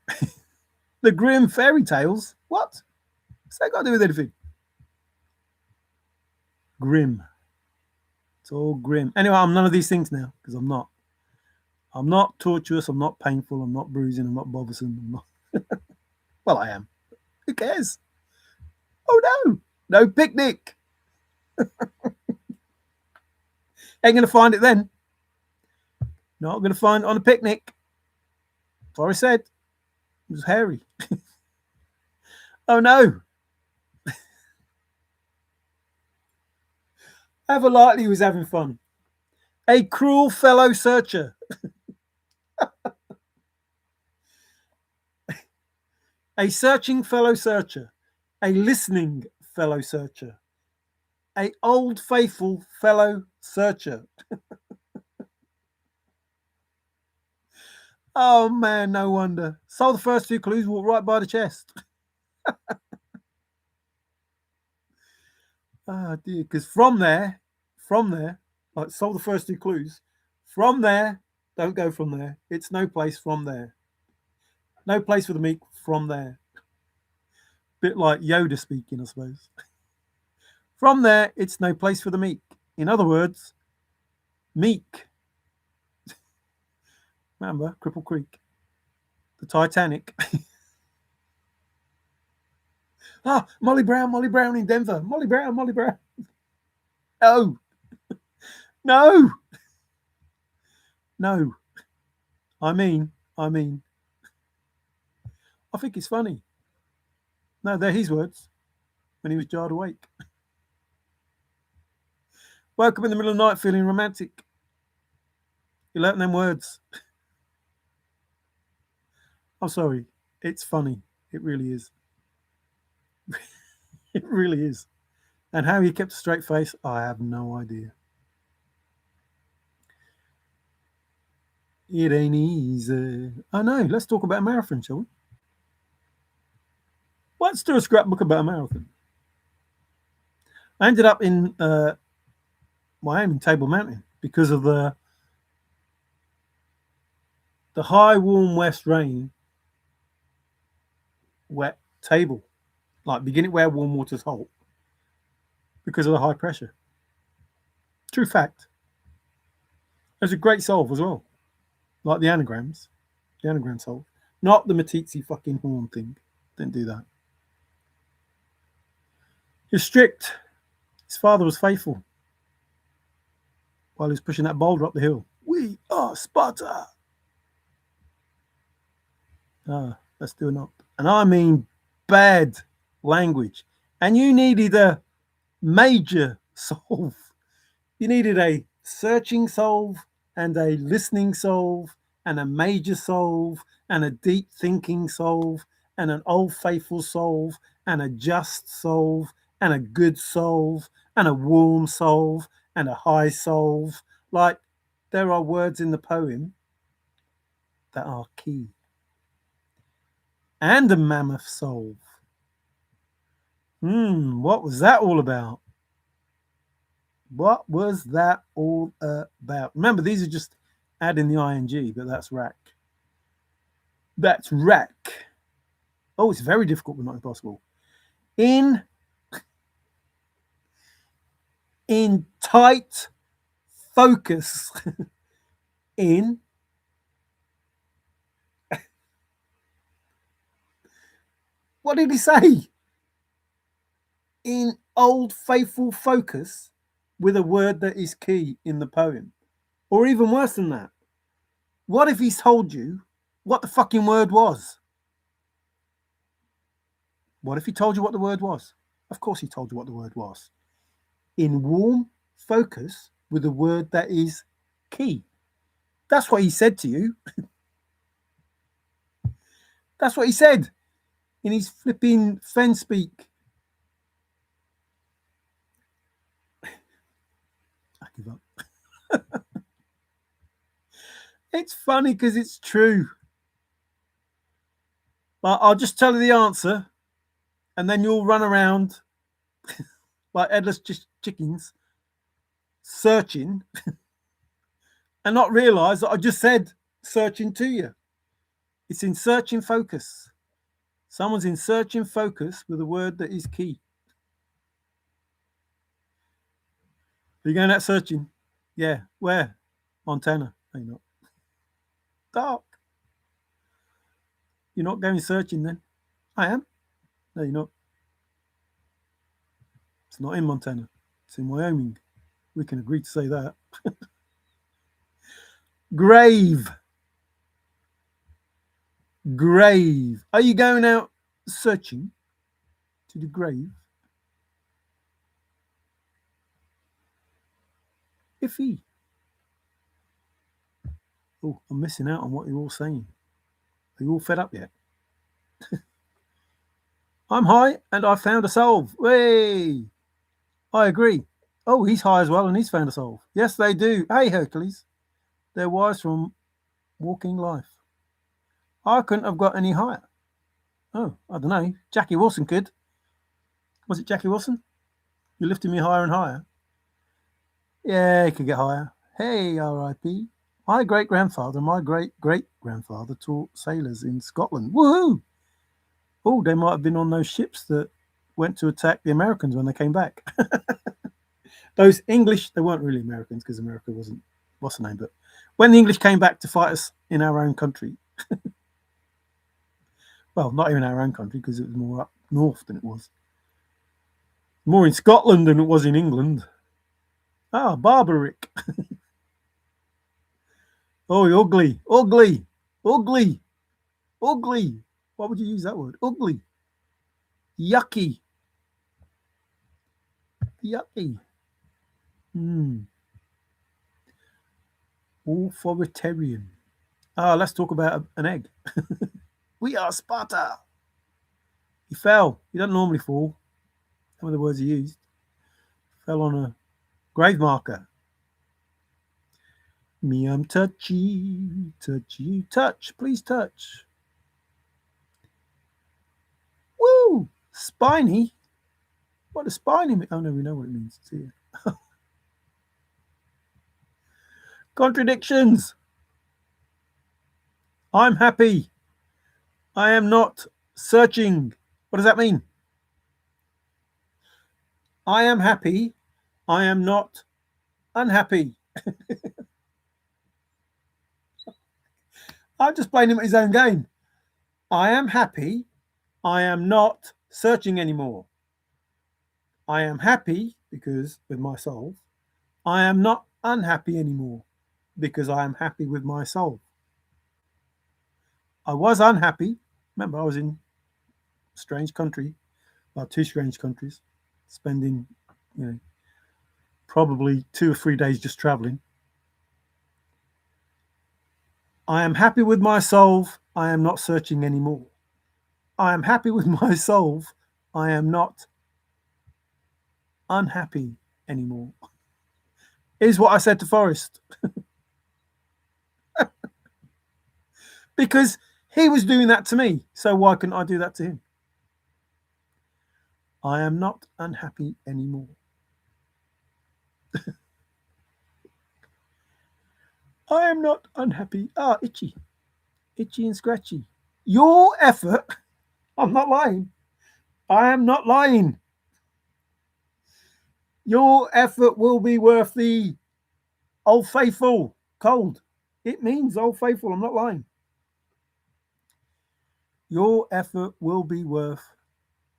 The grim fairy tales. What? What's that got to do with anything? Grim. It's all grim. Anyway, I'm none of these things now because I'm not. I'm not tortuous. I'm not painful. I'm not bruising. I'm not bothersome. I'm not. Well, I am. Who cares? Oh no, no picnic. Ain't gonna find it then. Not gonna find it on a picnic. Forrest said it was hairy. Oh no. Ever likely was having fun. A cruel fellow searcher. A searching fellow searcher. A listening fellow searcher. A old faithful fellow searcher. Oh man, no wonder. So the first two clues walked right by the chest. Oh dear, because from there, like solve the first two clues. From there, don't go from there. It's no place from there. No place for the meek from there. Bit like Yoda speaking, I suppose. From there, it's no place for the meek. In other words, meek. Remember, Cripple Creek, the Titanic. Ah, Molly Brown in Denver. Molly Brown. Oh, no. No. I mean, I think it's funny. No, they're his words when he was jarred awake. Woke up in the middle of the night feeling romantic. You learnt them words. I'm sorry. It's funny. It really is. It really is. And how he kept a straight face, I have no idea. It ain't easy. I know. Let's talk about a marathon, shall we? Let's do a scrapbook about a marathon. I ended up in Miami, Table Mountain, because of the high, warm west rain, wet table, like beginning where warm waters halt, because of the high pressure. True fact. There's a great solve as well, like the anagrams. The anagram solve, not the Matizzi fucking horn thing. Didn't do that. He's strict. His father was faithful while he was pushing that boulder up the hill. We are Sparta. Let's do it up. And I mean bad language. And you needed a major solve. You needed a searching solve and a listening solve and a major solve and a deep thinking solve and an old faithful solve and a just solve and a good solve and a warm solve and a high solve. Like there are words in the poem that are key. And a mammoth solve. What was that all about? What was that all about? Remember, these are just adding the ing, but that's rack. That's rack. Oh, it's very difficult, but not impossible. In tight focus. In what did he say? In old faithful focus with a word that is key in the poem. Or even worse than that. What if he's told you what the fucking word was? What if he told you what the word was? Of course he told you what the word was. In warm focus with a word that is key. That's what he said to you. That's what he said in his flipping Fenn speak. I give up. It's funny because it's true. But I'll just tell you the answer, and then you'll run around like headless chickens searching and not realise that I just said searching to you. It's in searching focus. Someone's in searching focus with a word that is key. Are you going out searching? Yeah. Where? Montana. No, you're not. Dark. You're not going searching then? I am. No, you're not. It's not in Montana. It's in Wyoming. We can agree to say that. Grave. Grave. Are you going out searching to the grave? Iffy. Oh, I'm missing out on what you're all saying. Are you all fed up yet? I'm high and I found a solve. Way. I agree. Oh, he's high as well and he's found a solve. Yes, they do. Hey, Hercules. They're wise from walking life. I couldn't have got any higher. Oh, I don't know. Jackie Wilson could. Was it Jackie Wilson? You're lifting me higher and higher. Yeah, he could get higher. Hey, R.I.P. My great-grandfather, my great-great-grandfather taught sailors in Scotland. Woohoo! Oh, they might have been on those ships that went to attack the Americans when they came back. Those English, they weren't really Americans because America wasn't, what's the name, but when the English came back to fight us in our own country, well, not even our own country because it was more up north than it was. More in Scotland than it was in England. Ah, barbaric. Oh, ugly, ugly, ugly, ugly. Why would you use that word? Ugly. Yucky. Yucky. Authoritarian. Let's talk about an egg. We are Sparta. He fell. He doesn't normally fall. Some of the words he used. Fell on a grave marker. Me, I'm touchy, touchy, touch. Please touch. Woo! Spiny. What does spiny mean? Oh no, we know what it means. It's here. Contradictions. I'm happy. I am not searching. What does that mean? I am happy. I am not unhappy. I'm just playing him at his own game. I am happy. I am not searching anymore. I am happy because with my soul. I am not unhappy anymore because I am happy with my soul. I was unhappy. Remember, I was in a strange country, well, two strange countries, spending, probably 2 or 3 days just traveling. I am happy with my soul. I am not searching anymore. I am happy with my soul. I am not unhappy anymore. Is what I said to Forrest. Because he was doing that to me. So why couldn't I do that to him? I am not unhappy anymore. I am not unhappy. Itchy. Itchy and scratchy. Your effort, I'm not lying. I am not lying. Your effort will be worth the Old Faithful cold. It means Old Faithful. I'm not lying. Your effort will be worth.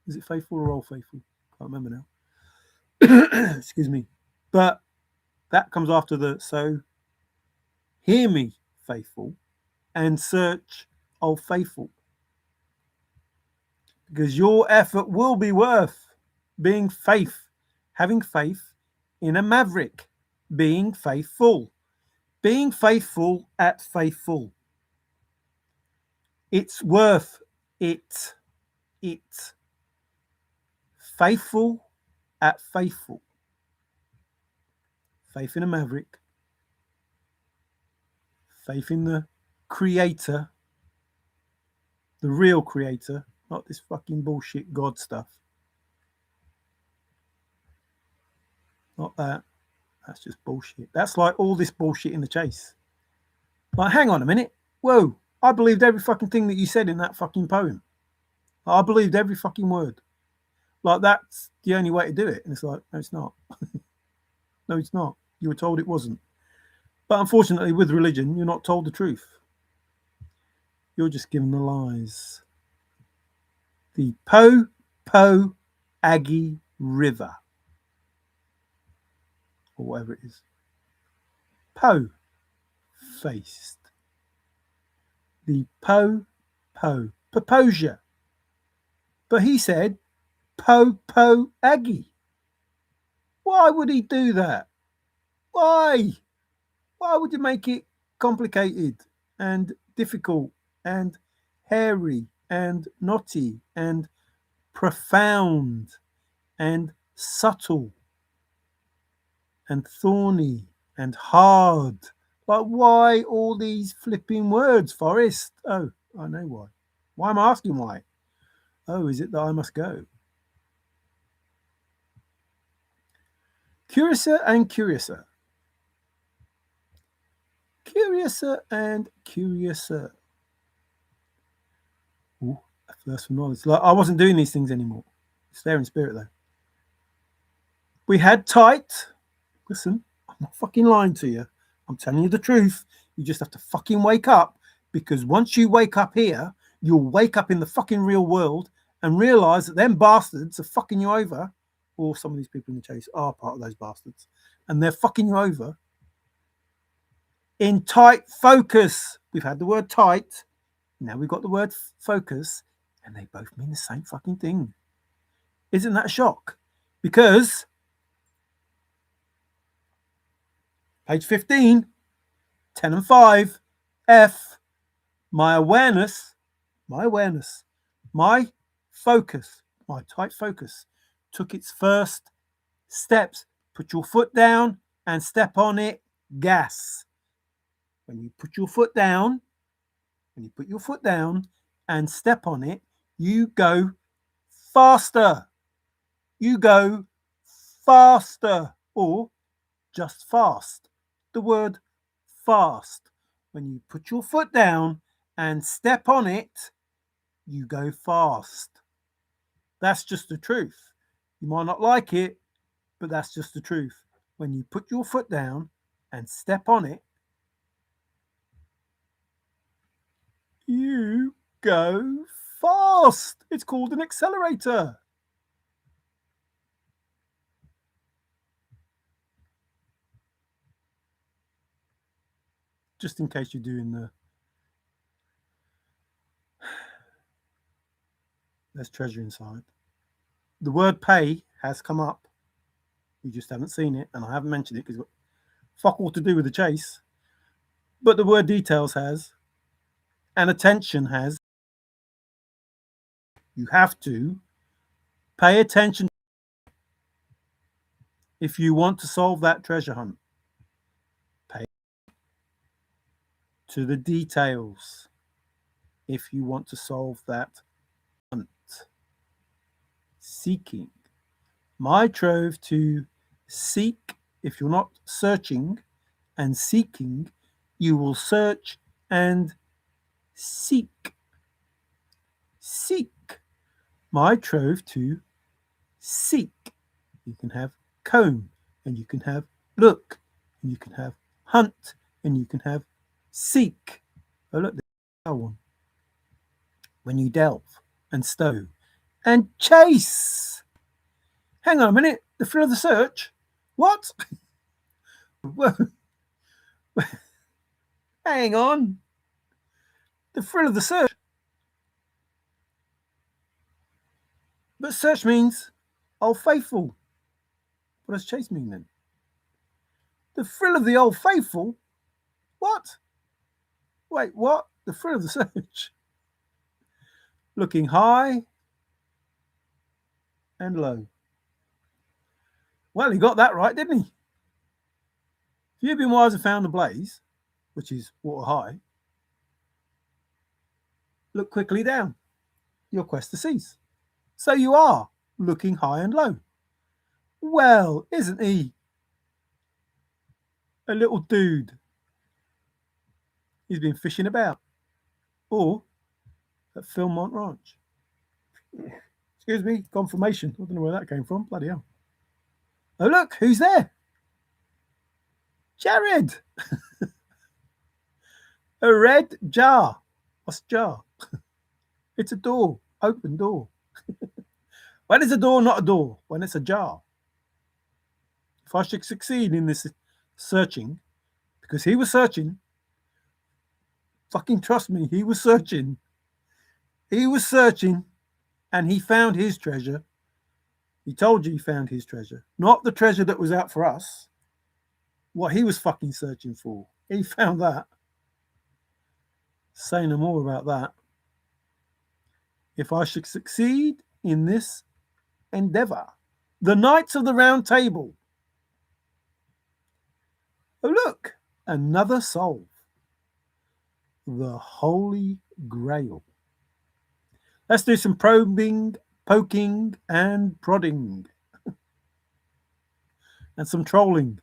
Is it Faithful or Old Faithful? Can't remember now. Excuse me. But that comes after the so. Hear me, faithful, and search, Old Faithful. Because your effort will be worth being having faith in a maverick, being faithful at faithful. It's worth it. It. Faithful at faithful. Faith in a maverick. Faith in the creator. The real creator, not this fucking bullshit God stuff. Not that. That's just bullshit. That's like all this bullshit in the chase. Like, hang on a minute. Whoa. I believed every fucking thing that you said in that fucking poem. I believed every fucking word. Like, that's the only way to do it. And it's like, no, it's not. No, it's not. You were told it wasn't. But unfortunately, with religion, you're not told the truth. You're just given the lies. The Po Aggie River, or whatever it is. Faced. The Paposia. But he said Po Aggie. Why would he do that? Why? Why would you make it complicated and difficult and hairy and knotty and profound and subtle and thorny and hard? Like, why all these flipping words, Forrest? Oh, I know why. Why am I asking why? Oh, is it that I must go? Curiouser and curiouser. Curiouser and curiouser. Ooh, a thirst for knowledge. Like, I wasn't doing these things anymore. It's there in spirit, though. We had tight. Listen, I'm not fucking lying to you. I'm telling you the truth. You just have to fucking wake up, because once you wake up here, you'll wake up in the fucking real world and realise that them bastards are fucking you over. Or some of these people in the chase are part of those bastards. And they're fucking you over in tight focus. We've had the word tight. Now we've got the word focus. And they both mean the same fucking thing. Isn't that a shock? Because page 15, 10 and 5, F, my awareness, my focus, my tight focus took its first steps. Put your foot down and step on it, gas. When you put your foot down and step on it, you go faster. You go faster, or just fast. The word fast. When you put your foot down and step on it, you go fast. That's just the truth. You might not like it, but that's just the truth. When you put your foot down and step on it, you go fast. It's called an accelerator. Just in case you're doing there's treasure inside. The word pay has come up. You just haven't seen it, and I haven't mentioned it because it's got fuck all to do with the chase. But the word details has, and attention has. You have to pay attention if you want to solve that treasure hunt. Pay to the details if you want to solve that hunt. Seeking. My trove to seek. If you're not searching and seeking, you will search and seek. Seek. My trove to seek. You can have comb, and you can have look, and you can have hunt, and you can have seek. Oh, look, there's one. When you delve and stow and chase. Hang on a minute. The thrill of the search? What? Hang on. The thrill of the search. But search means Old Faithful. What does chase mean then? The thrill of the Old Faithful? What? Wait, what? The thrill of the search. Looking high and low. Well, he got that right, didn't he? If you've been wise and found the blaze, which is water high, look quickly down. Your quest to cease. So you are looking high and low. Well, isn't he a little dude? He's been fishing about. Or at Philmont Ranch. Excuse me, confirmation. I don't know where that came from. Bloody hell. Oh, look, who's there? Jared. A red jar. What's jar? It's a door. Open door. When is a door not a door? When it's a jar. If I should succeed in this searching, because he was searching, fucking trust me, he was searching. He was searching and he found his treasure. He told you he found his treasure. Not the treasure that was out for us. What he was fucking searching for. He found that. Say no more about that. If I should succeed in this endeavor, the Knights of the Round Table. Oh, look, another solve. The Holy Grail. Let's do some probing, poking, and prodding. And some trolling.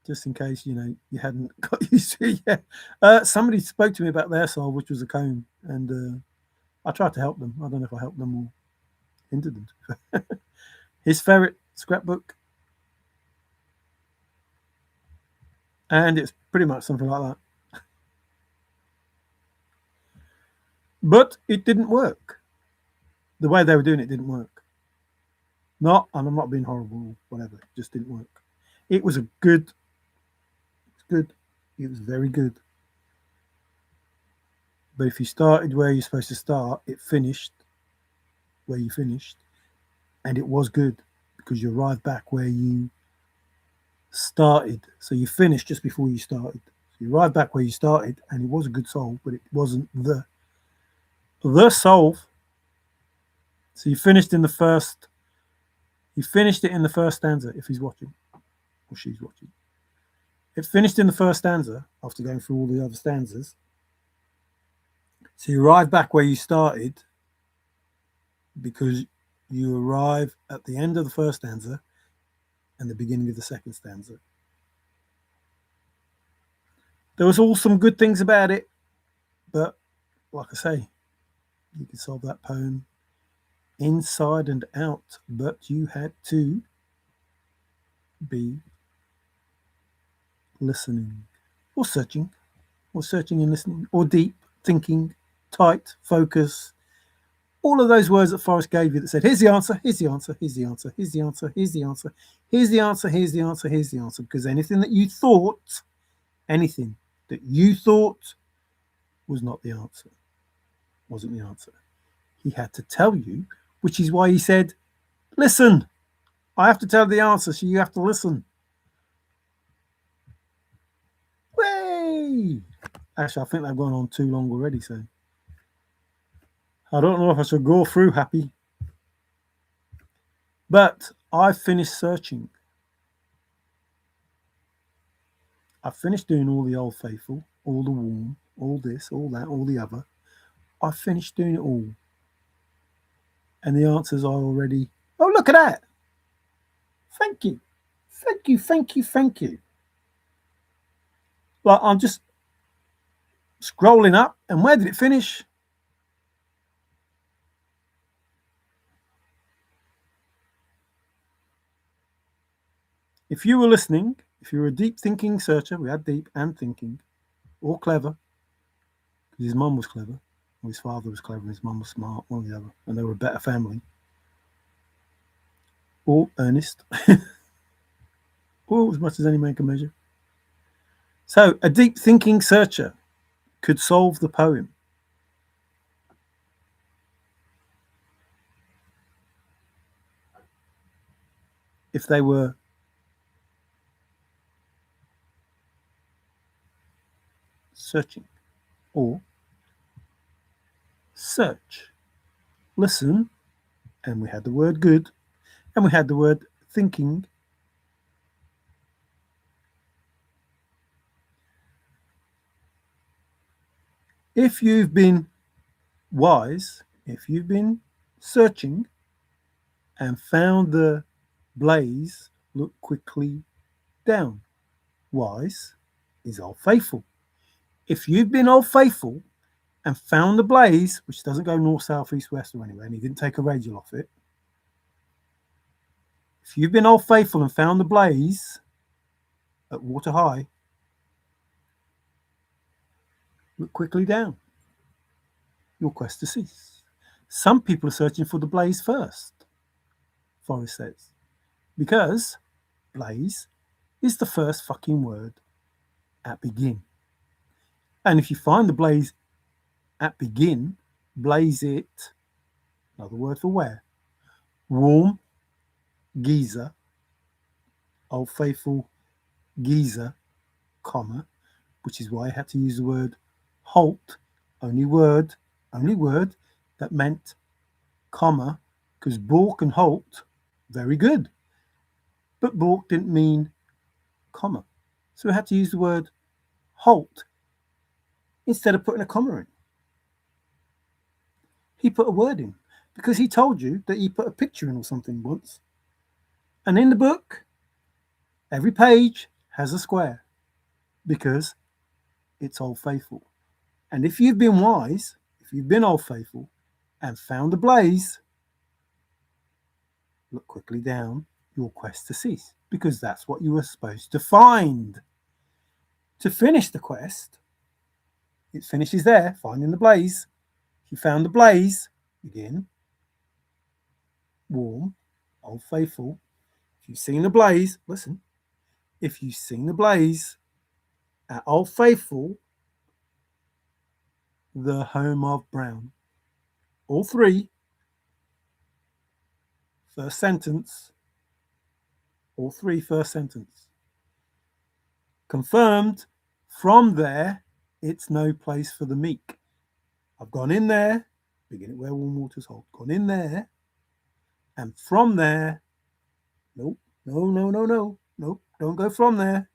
Just in case, you hadn't got used to it yet. Somebody spoke to me about their solve, which was a cone. And I tried to help them. I don't know if I helped them or hindered them. His ferret scrapbook. And it's pretty much something like that. But it didn't work. The way they were doing it didn't work. And I'm not being horrible or whatever. It just didn't work. It was good. It was very good. But if you started where you're supposed to start, it finished where you finished. And it was good because you arrived back where you started. So you finished just before you started. So you arrived back where you started and it was a good solve, but it wasn't the solve. So you finished it in the first stanza if he's watching or she's watching. It finished in the first stanza after going through all the other stanzas. So you arrive back where you started because you arrive at the end of the first stanza and the beginning of the second stanza. There was all some good things about it, but like I say, you could solve that poem inside and out, but you had to be listening or searching and listening or deep thinking, tight focus, all of those words that Forrest gave you that said, here's the answer, here's the answer, here's the answer, here's the answer, here's the answer, here's the answer, here's the answer, here's the answer. Because anything that you thought was not the answer, wasn't the answer. He had to tell you, which is why he said, listen, I have to tell the answer, so you have to listen. Way! Actually, I think they've gone on too long already, so I don't know if I should go through Hapy. But I finished searching. I finished doing all the Old Faithful, all the warm, all this, all that, all the other. I finished doing it all. And the answers are already, oh, look at that. Thank you. Thank you, thank you, thank you. Like, I'm just scrolling up, and where did it finish? If you were listening, if you were a deep thinking searcher, we had deep and thinking, or clever, because his mum was clever, or his father was clever, and his mum was smart, one or the other, and they were a better family, or earnest, or as much as any man can measure. So a deep thinking searcher could solve the poem. if they were searching, or search, listen, and we had the word good, and we had the word thinking. If you've been wise, if you've been searching and found the blaze, look quickly down. Wise is old faithful. If you've been old faithful and found the blaze, which doesn't go north, south, east, west, or anywhere, and he didn't take a radial off it. If you've been old faithful and found the blaze at water high, look quickly down. Your quest to cease. Some people are searching for the blaze first, Forrest says, because blaze is the first fucking word at begin. And if you find the blaze at begin, blaze it, another word for where, warm geyser, old faithful geyser, comma, which is why I had to use the word halt, only word that meant comma, because balk and halt, very good. But balk didn't mean comma. So we had to use the word halt instead of putting a comma in. He put a word in because he told you that he put a picture in or something once. And in the book, every page has a square because it's old faithful. And if you've been wise, if you've been old faithful and found the blaze, look quickly down your quest to cease, because that's what you were supposed to find. To finish the quest, it finishes there, finding the blaze. If you found the blaze, begin, warm, old faithful. If you've seen the blaze, listen, if you've seen the blaze at Old Faithful, the home of Brown. All three, first sentence, all three, first sentence. Confirmed, from there, it's no place for the meek. I've gone in there, begin it where warm waters hold, gone in there, and from there, nope, nope, don't go from there.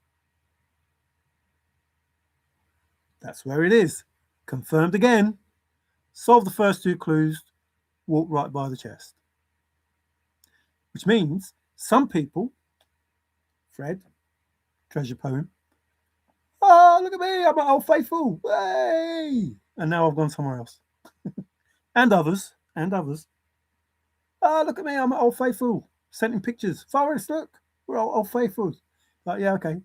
That's where it is. Confirmed again, solve the first two clues, walk right by the chest. Which means some people, Fred, treasure poem, oh, look at me, I'm an old faithful, hey! And now I've gone somewhere else. and others, oh, look at me, I'm an old faithful, sent in pictures. Forrest, look, we're all old faithfuls. Like, yeah, okay.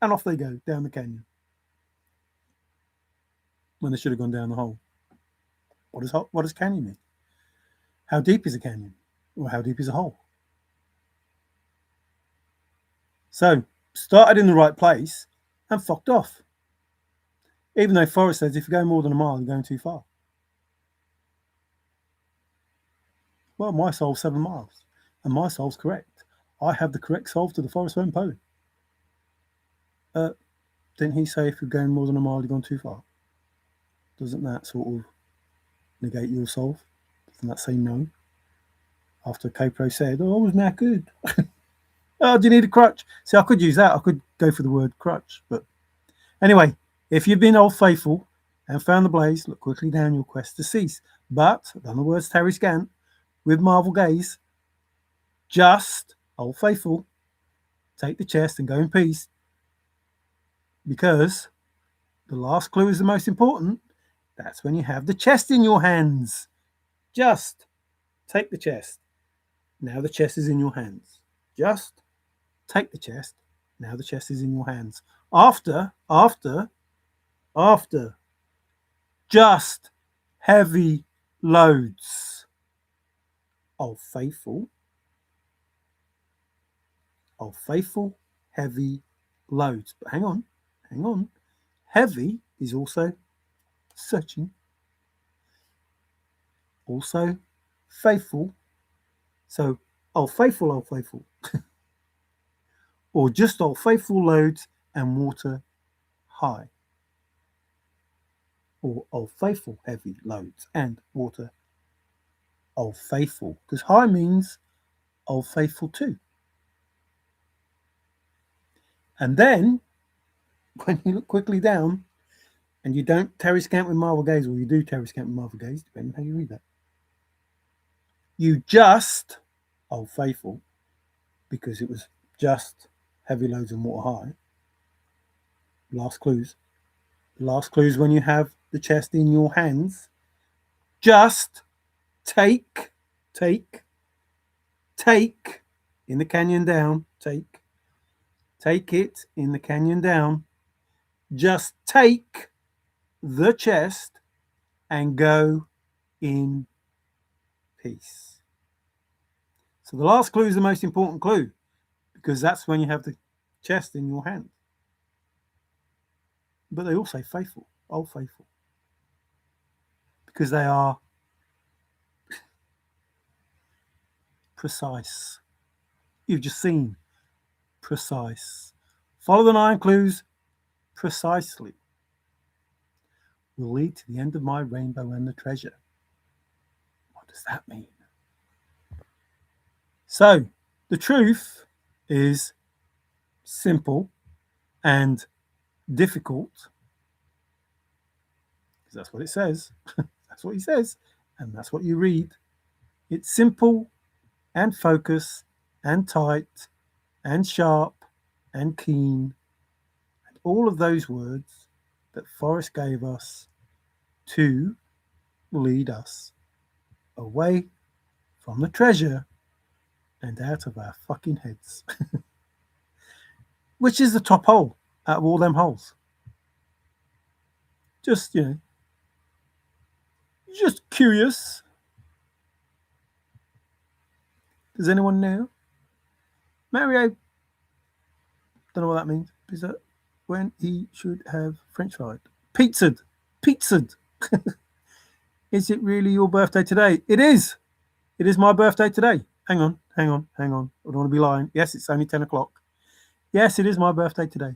And off they go down the canyon. When they should have gone down the hole. What does canyon mean? How deep is a canyon? Or how deep is a hole? So, started in the right place and fucked off. Even though Forrest says if you go more than a mile, you're going too far. Well, my solve's 7 miles, and my solve's correct. I have the correct solve to the Forrest Fenn poem. Didn't he say if you're going more than a mile, you're gone too far? Doesn't that sort of negate your solve? Doesn't that say no? After Capro said, oh, wasn't that good? Oh, do you need a crutch? See, I could use that. I could go for the word crutch. But anyway, if you've been old faithful and found the blaze, look quickly down your quest to cease. But, on the words Terry Scant, with marvel gaze, just, old faithful, take the chest and go in peace. Because the last clue is the most important. That's when you have the chest in your hands. Just take the chest. Now the chest is in your hands. Just take the chest. Now the chest is in your hands. After, just heavy loads. Old faithful, heavy loads. But hang on. Heavy is also searching, also faithful. So Old Faithful, or just Old Faithful loads and water high, or Old Faithful heavy loads and water Old Faithful, because high means Old Faithful too. And then when you look quickly down and you don't Terry Scamp with Marvel Gaze, or you do Terry Scamp with Marvel Gaze, depending on how you read that, you just Old Faithful, because it was just heavy loads and water high. Last clues. Last clues when you have the chest in your hands. Just take in the canyon down. Take it in the canyon down. Just take the chest and go in peace. So the last clue is the most important clue, because that's when you have the chest in your hand. But they all say faithful, Old Faithful, because they are precise. You've just seen precise. Follow the 9 clues precisely. Will lead to the end of my rainbow and the treasure. What does that mean? So, the truth is simple and difficult, because that's what it says. That's what he says, and that's what you read. It's simple and focus and tight and sharp and keen, and all of those words that Forrest gave us to lead us away from the treasure and out of our fucking heads. Which is the top hole out of all them holes? Just, just curious. Does anyone know? Mario, don't know what that means. Is that when he should have French fried? Pizzaed. Is it really your birthday today? It is. It is my birthday today. Hang on. I don't want to be lying. Yes, it's only 10 o'clock. Yes, it is my birthday today.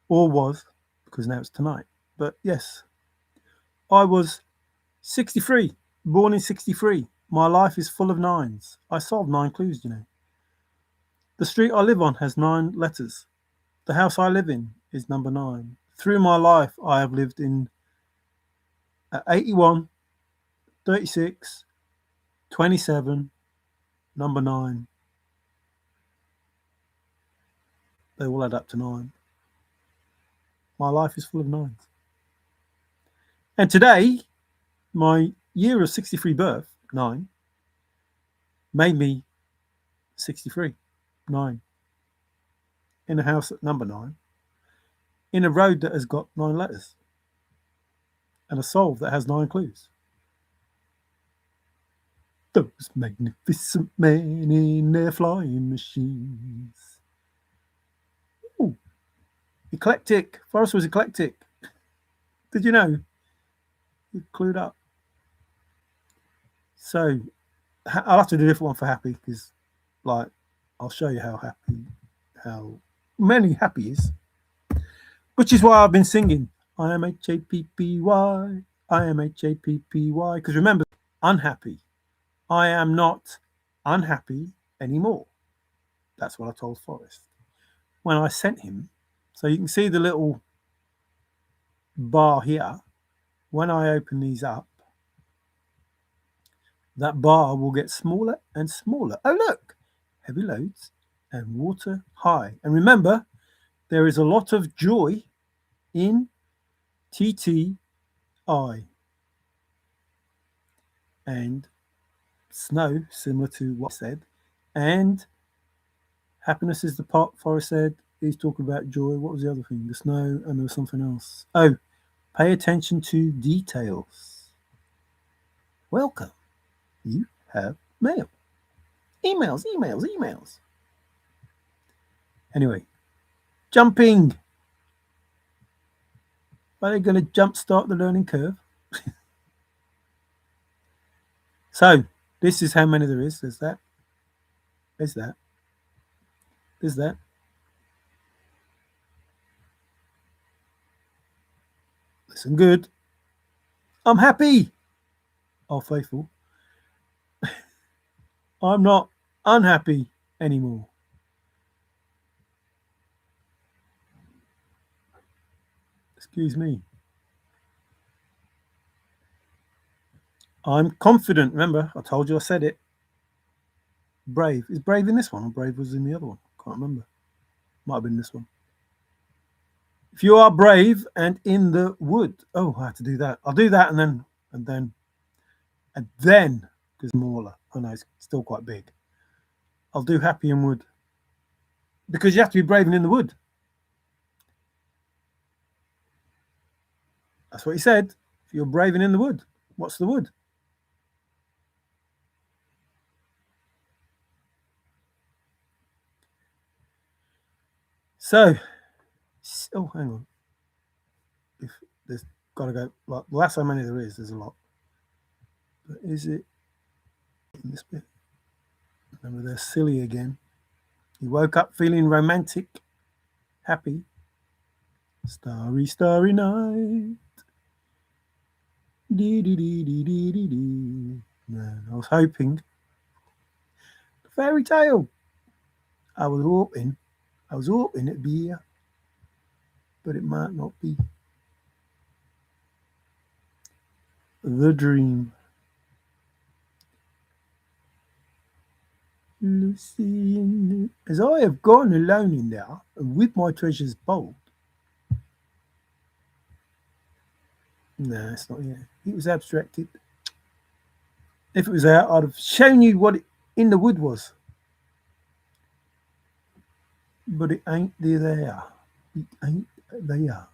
Or was, because now it's tonight. But yes, I was 63, born in 63. My life is full of 9s. I solved 9 clues, The street I live on has 9 letters. The house I live in is number 9. Through my life, I have lived in 81, 36, 27, number 9. They all add up to 9. My life is full of 9s. And today, my year of 63 birth, 9, made me 63, 9. In a house at number 9. In a road that has got 9 letters. And a solve that has 9 clues. Those magnificent men in their flying machines. Ooh. Eclectic. Forrest was eclectic. Did you know? You clued up. So, I'll have to do a different one for Hapy, because, I'll show you how many Hapy is. Which is why I've been singing, I am H-A-P-P-Y, I am H-A-P-P-Y. Because remember, unhappy. I am not unhappy anymore. That's what I told Forrest when I sent him. So you can see the little bar here. When I open these up, that bar will get smaller and smaller. Oh, look, heavy loads and water high. And remember, there is a lot of joy in TTI. And snow, similar to what I said. And happiness is the part Forrest said. He's talking about joy. What was the other thing? The snow, and there was something else. Oh, pay attention to details. Welcome. You have mail. Emails. Anyway, jumping. Are they going to jumpstart the learning curve? So, this is how many there is. There's that. Is that? Is that? Listen good. I'm happy. Oh, faithful. I'm not unhappy anymore. Excuse me. I'm confident. Remember, I told you I said it. Brave. Is brave in this one or brave was in the other one? Can't remember. Might have been this one. If you are brave and in the wood. Oh, I have to do that. I'll do that and then, because smaller. Oh no, it's still quite big. I'll do happy and wood. Because you have to be brave and in the wood. That's what he said. If you're brave and in the wood. What's the wood? So, oh, hang on. If there's got to go, well, that's how many there is. There's a lot. But is it in this bit? Remember, they're silly again. He woke up feeling romantic, happy. Starry, starry night. Dee dee dee dee dee dee dee. No, I was hoping. Fairy tale. I was hoping it'd be here, but it might not be. The dream. Lucy, as I have gone alone in there, and with my treasures bold. No, it's not here. It was abstracted. If it was there, I'd have shown you what it in the wood was. But it ain't there. It ain't there.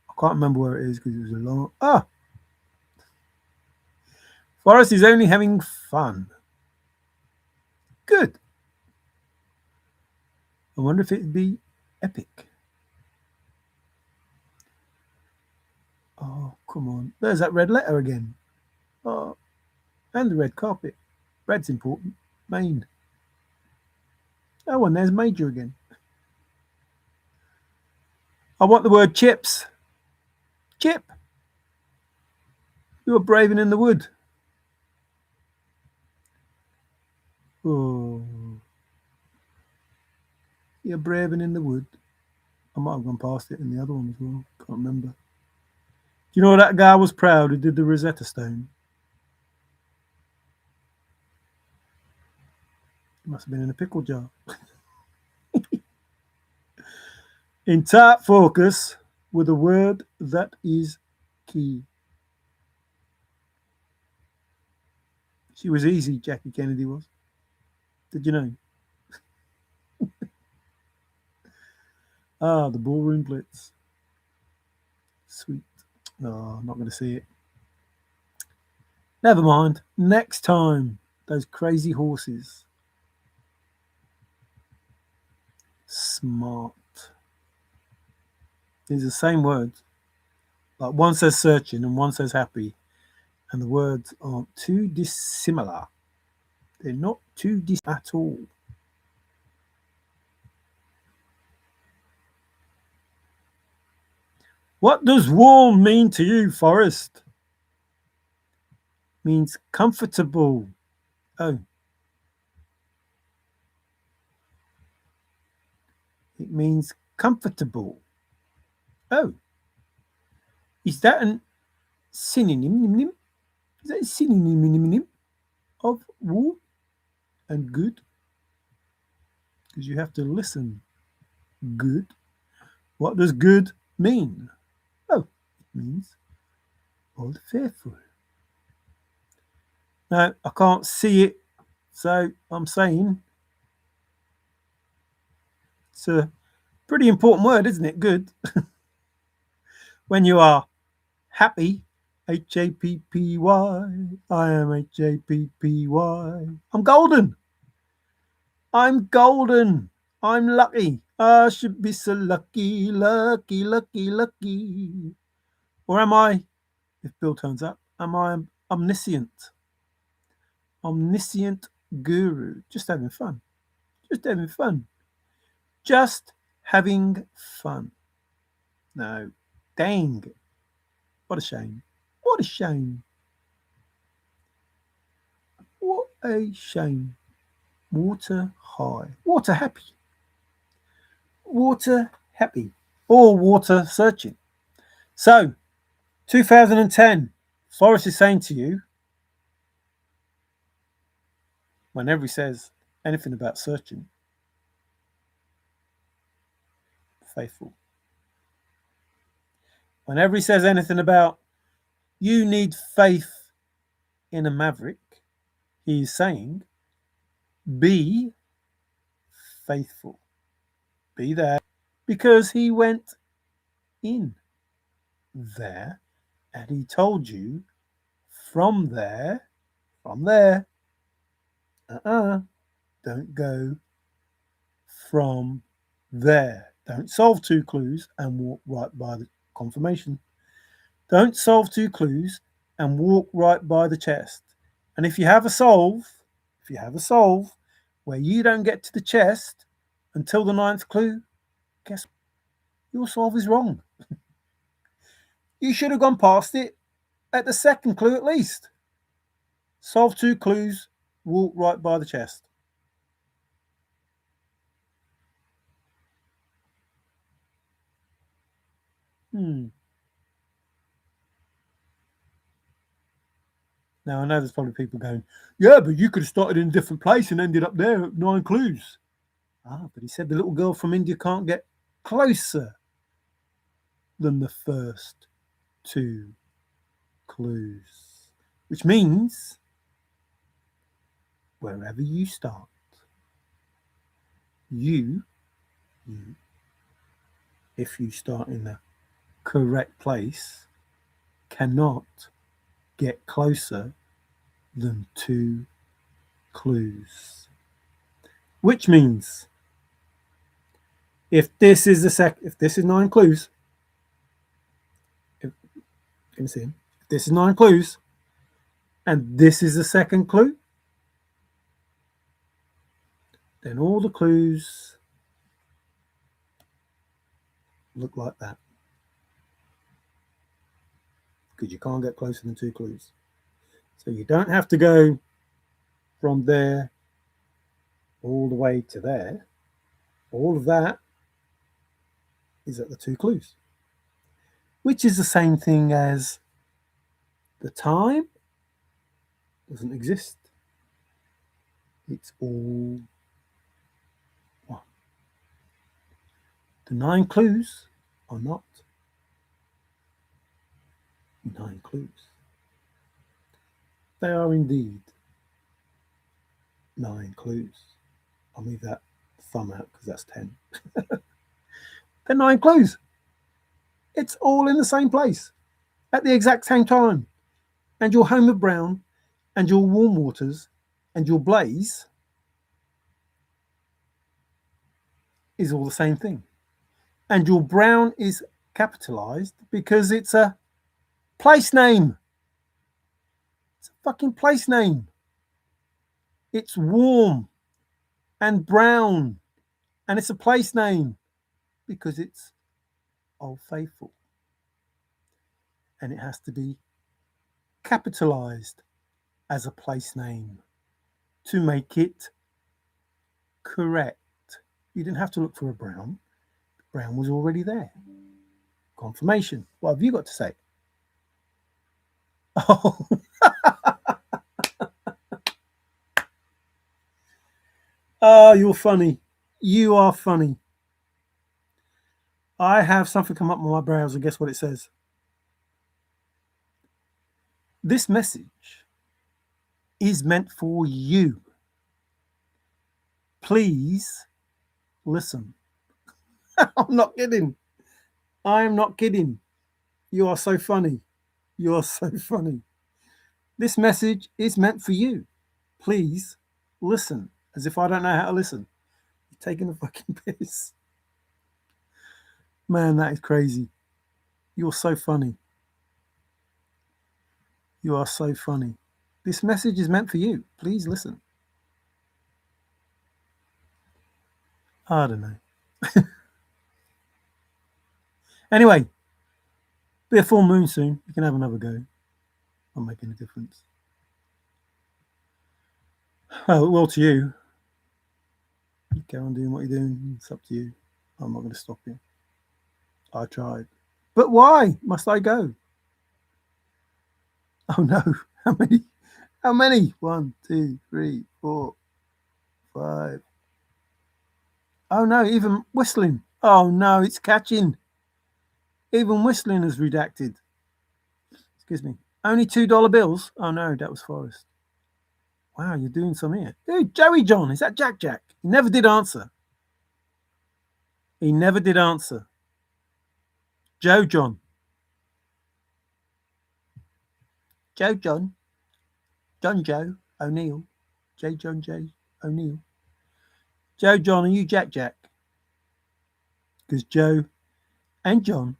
I can't remember where it is because it was a long. Ah! Forrest is only having fun. Good. I wonder if it'd be epic. Oh, come on. There's that red letter again. Oh, and the red carpet. Red's important. Main. Oh, and there's major again. I want the word chips. Chip. You were braving in the wood. Oh. You're braving in the wood. I might have gone past it in the other one as well. Can't remember. Do you know that guy was proud who did the Rosetta Stone? He must have been in a pickle jar. In tight focus with a word that is key. She was easy, Jackie Kennedy was. Did you know? Ah, the ballroom blitz. Sweet. No, I'm not going to see it. Never mind. Next time, those crazy horses. Smart. These are the same words. Like one says searching and one says happy. And the words aren't too dissimilar. They're not too dissimilar at all. What does warm mean to you, Forrest? Means comfortable. Oh. It means comfortable. Oh. Is that a synonym? Is that a synonym of warm and good? Because you have to listen. Good. What does good mean? Oh, it means old faithful. Now, I can't see it, so I'm saying it's a pretty important word, isn't it? Good. When you are happy, Happy. I am Happy. I'm golden. I'm golden. I'm lucky. I should be so lucky, lucky. Or am I, if Bill turns up, am I omniscient? Omniscient guru. Just having fun. Just having fun. Just having fun. No. Dang. What a shame. What a shame. What a shame. Water high. Water happy. Water happy. Or water searching. So, 2010. Forrest is saying to you, whenever he says anything about searching, faithful. Whenever he says anything about you need faith in a maverick, he's saying be faithful. Be there. Because he went in there and he told you from there, don't go from there. Don't solve two clues and walk right by the confirmation. Don't solve two clues and walk right by the chest. And if you have a solve where you don't get to the chest until the ninth clue, guess what? Your solve is wrong. You should have gone past it at the second clue at least. Solve two clues, walk right by the chest. Now, I know there's probably people going, yeah, but you could have started in a different place and ended up there at 9 clues. Ah, but he said the little girl from India can't get closer than the first 2 clues, which means wherever you start, you, if you start in the correct place, cannot get closer than 2 clues. Which means if this is 9 clues, if this is 9 clues, and this is the second clue, then all the clues look like that. Because you can't get closer than 2 clues. So you don't have to go from there all the way to there. All of that is at the 2 clues, which is the same thing as the time doesn't exist. It's all one. The 9 clues are not 9 clues. They are indeed 9 clues. I'll leave that thumb out because that's 10. They're 9 clues. It's all in the same place at the exact same time. And your home of brown and your warm waters and your blaze is all the same thing. And your brown is capitalized because it's a place name. It's a fucking place name. It's warm and brown, and it's a place name because it's Old Faithful. And it has to be capitalized as a place name to make it correct. You didn't have to look for a brown. Brown was already there. Confirmation. What have you got to say? Oh, oh, you're funny. You are funny. I have something come up on my browser. Guess what it says? This message is meant for you. Please listen. I'm not kidding. I'm not kidding. You are so funny. You are so funny. This message is meant for you. Please listen. As if I don't know how to listen. You're taking a fucking piss. Man, that is crazy. You're so funny. You are so funny. This message is meant for you. Please listen. I don't know. Anyway, be a full moon soon. You can have another go. Not making a difference. Well, to you. You carry on doing what you're doing. It's up to you. I'm not going to stop you. I tried. But why must I go? Oh no. How many? How many? 1, 2, 3, 4, 5. Oh no, even whistling. Oh no, it's catching. Even whistling is redacted. Excuse me. Only $2 bills? Oh no, that was Forrest. Wow, you're doing some here. Dude, Joey John, is that Jack Jack? He never did answer. He never did answer. Joe John. Joe John. John Joe O'Neill. J. John J. O'Neill. Joe John, are you Jack Jack? Because Joe and John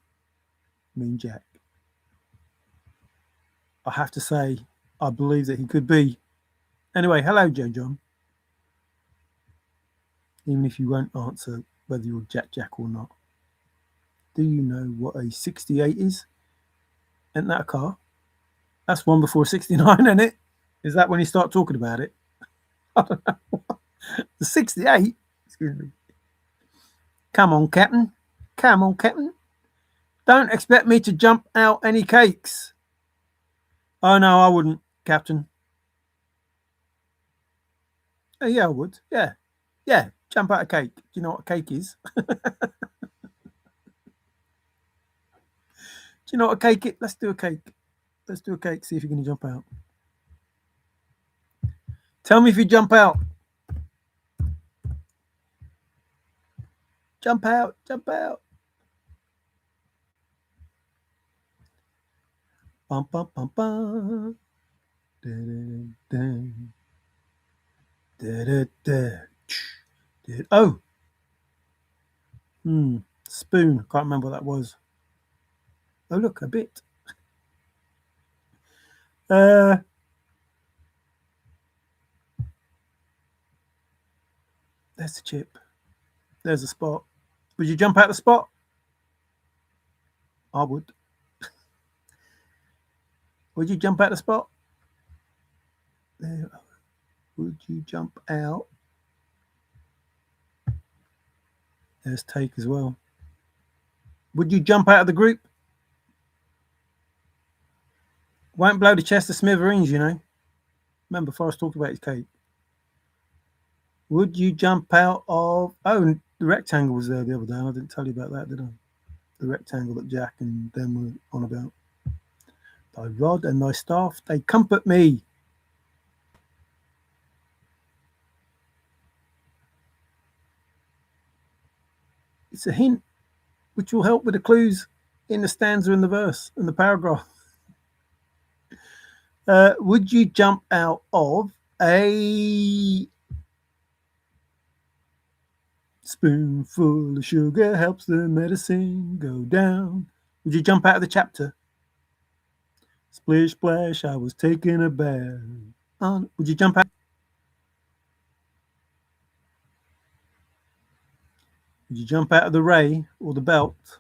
mean Jack. I have to say, I believe that he could be. Anyway, hello, Joe John. Even if you won't answer whether you're Jack Jack or not. Do you know what a 68 is? Isn't that a car? That's one before 69, isn't it? Is that when you start talking about it? I don't know. The 68? Excuse me. Come on, Captain. Come on, Captain. Don't expect me to jump out any cakes. Oh, no, I wouldn't, Captain. Oh, yeah, I would. Yeah. Yeah, jump out a cake. Do you know what a cake is? Do you know what a cake is? Let's do a cake. Let's do a cake, see if you're going to jump out. Tell me if you jump out. Jump out. Jump out. Bum, bum, bum, bum. Dun, dun, dun, dun, dun. Oh. Spoon. Can't remember what that was. Oh, look, a bit. There's the chip. There's a spot. Would you jump out the spot? I would. Would you jump out the spot? There. Would you jump out? There's take as well. Would you jump out of the group? Won't blow the chest of smithereens, you know. Remember, Forrest talked about his cake. Would you jump out of... Oh, the rectangle was there the other day, and I didn't tell you about that, did I? The rectangle that Jack and them were on about. Thy rod and thy staff, they comfort me. It's a hint which will help with the clues in the stanza and the verse and the paragraph. Would you jump out of a spoonful of sugar helps the medicine go down? Would you jump out of the chapter? Splish splash, I was taking a bath. Would you jump out? Would you jump out of the ray or the belt?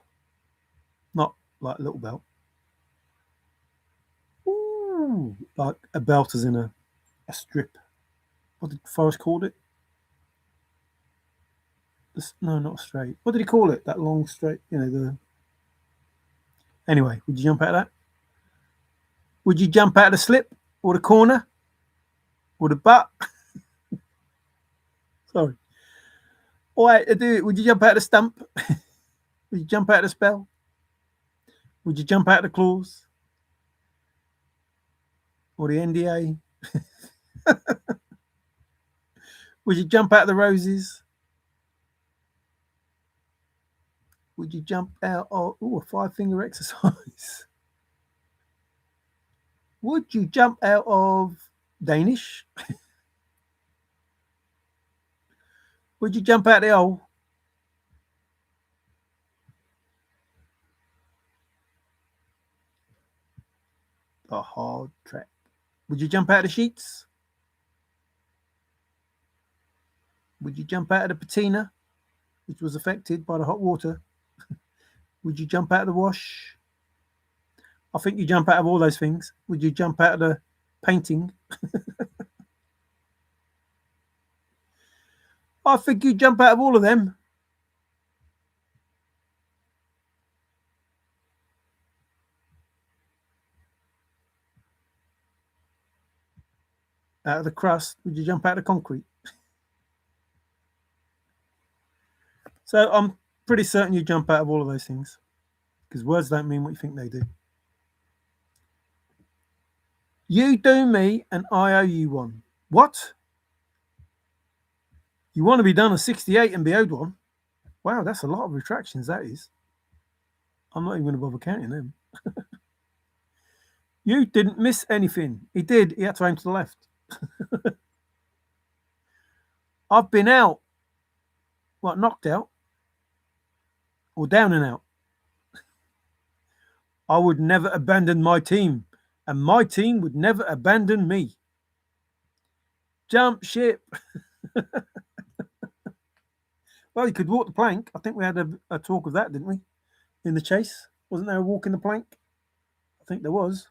Not like a little belt. Ooh, like a belt as in a strip. What did Forrest call it? No, not straight. What did he call it? That long straight, you know, the... Anyway, would you jump out of that? Would you jump out of the slip or the corner or the butt? Sorry. All right, would you jump out of the stump? Would you jump out of the spell? Would you jump out of the clause? Or the NDA? Would you jump out of the roses? Would you jump out of a 5-finger exercise? Would you jump out of Danish? Would you jump out the hole? A hard track. Would you jump out the sheets? Would you jump out of the patina? which was affected by the hot water, would you jump out of the wash? I think you jump out of all those things. Would you jump out of the painting? I think you jump out of all of them. Out of the crust, would you jump out of concrete? So I'm pretty certain you jump out of all of those things because words don't mean what you think they do. You do me and I owe you one. What? You want to be done at 68 and be owed one? Wow, that's a lot of retractions, that is. I'm not even going to bother counting them. You didn't miss anything. He did. He had to aim to the left. I've been out. What, knocked out? Or down and out? I would never abandon my team, and my team would never abandon me. Jump ship. Well, you could walk the plank. I think we had a talk of that, didn't we? In the chase. Wasn't there a walk in the plank? I think there was.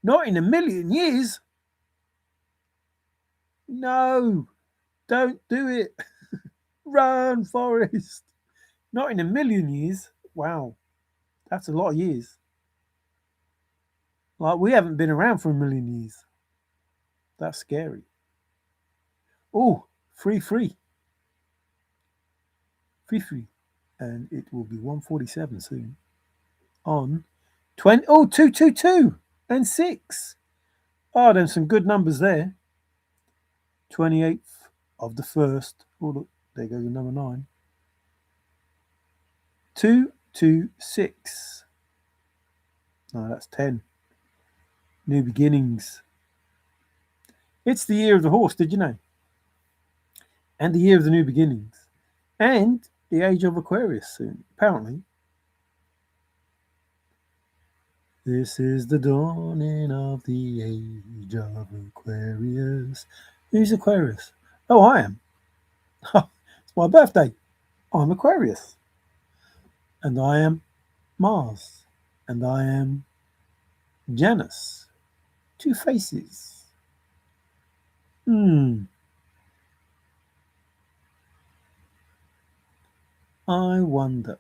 Not in a million years. No, don't do it. Run, Forrest. Not in a million years. Wow, that's a lot of years. Like, we haven't been around for a million years. That's scary. Oh, free. Free. And it will be 1:47 soon. On 20. Oh, 222 and 6. Oh, there's some good numbers there. 28th of the 1st. Oh, look, there goes the number 9. 226. No, that's 10. New beginnings. It's the year of the horse, did you know? And the year of the new beginnings. And the age of Aquarius soon, apparently. This is the dawning of the age of Aquarius. Who's Aquarius? Oh, I am. It's my birthday. I'm Aquarius. And I am Mars. And I am Janus. 2 faces. I wonder.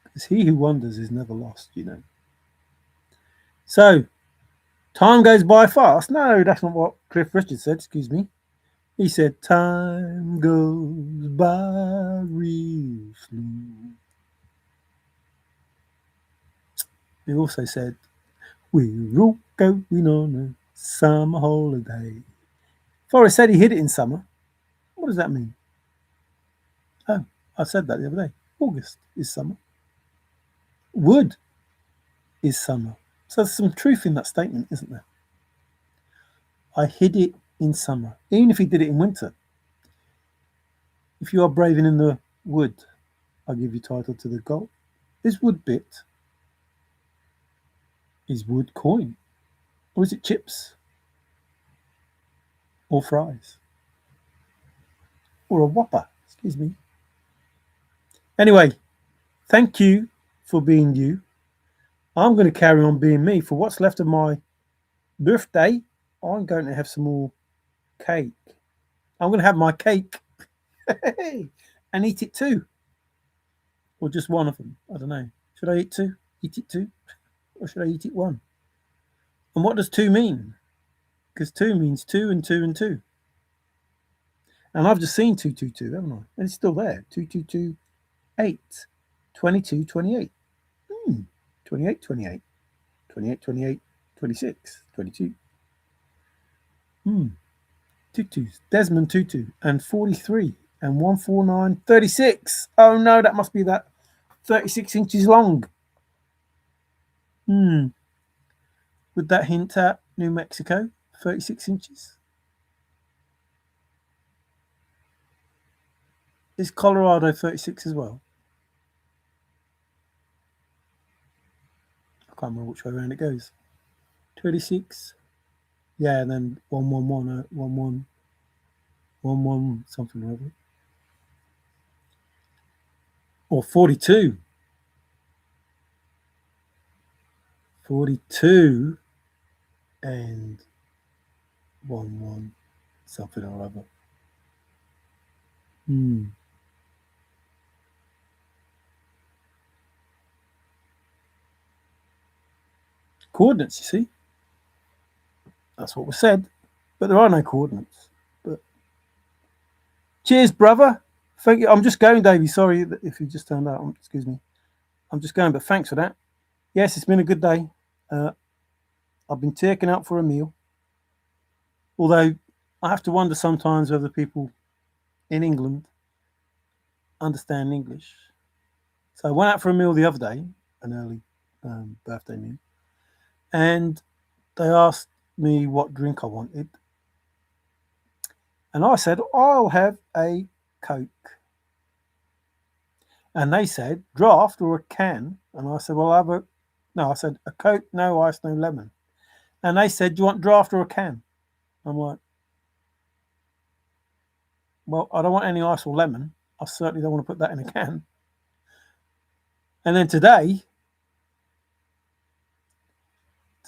Because he who wonders is never lost, you know. So, time goes by fast. No, that's not what Cliff Richard said, excuse me. He said, time goes by real slow. He also said, we're all going on a summer holiday. Forrest said he hid it in summer. What does that mean? Oh, I said that the other day. August is summer. Wood is summer. So there's some truth in that statement, isn't there? I hid it in summer. Even if he did it in winter. If you are braving in the wood, I'll give you title to the goal. Is wood bit? Is wood coin? Or is it chips? Or fries? Or a whopper? Excuse me. Anyway, thank you for being you. I'm going to carry on being me. For what's left of my birthday, I'm going to have some more cake. I'm going to have my cake and eat it too. Or just one of them. I don't know. Should I eat two? Eat it two? Or should I eat it one? And what does 2 mean? Because 2 means 2 and 2 and 2. And I've just seen 222, haven't I? And it's still there. 222, 8, 22, 28. 28, 28. 28, 28, 26, 22. Tutus. Desmond Tutu. And 43. And 149, 36. Oh no, that must be that 36 inches long. Would that hint at New Mexico? 36 inches? Is Colorado 36 as well? I can't remember which way around it goes. 26. Yeah, and then 111, 11, 11, something or other. Or 42. 42 and 1 something or other. Coordinates, you see. That's what was said. But there are no coordinates. But cheers, brother. Thank you. I'm just going, Davey. Sorry if you just turned out. Excuse me. I'm just going, but thanks for that. Yes, it's been a good day. Uh, I've been taken out for a meal. Although I have to wonder sometimes whether people in England understand English. So I went out for a meal the other day, an early birthday meal, and they asked me what drink I wanted. And I said, I'll have a Coke. And they said, draft or a can? And I said, well, I'll have a, no, I said, a Coke, no ice, no lemon. And they said, do you want draft or a can? I'm like, well, I don't want any ice or lemon. I certainly don't want to put that in a can. And then today,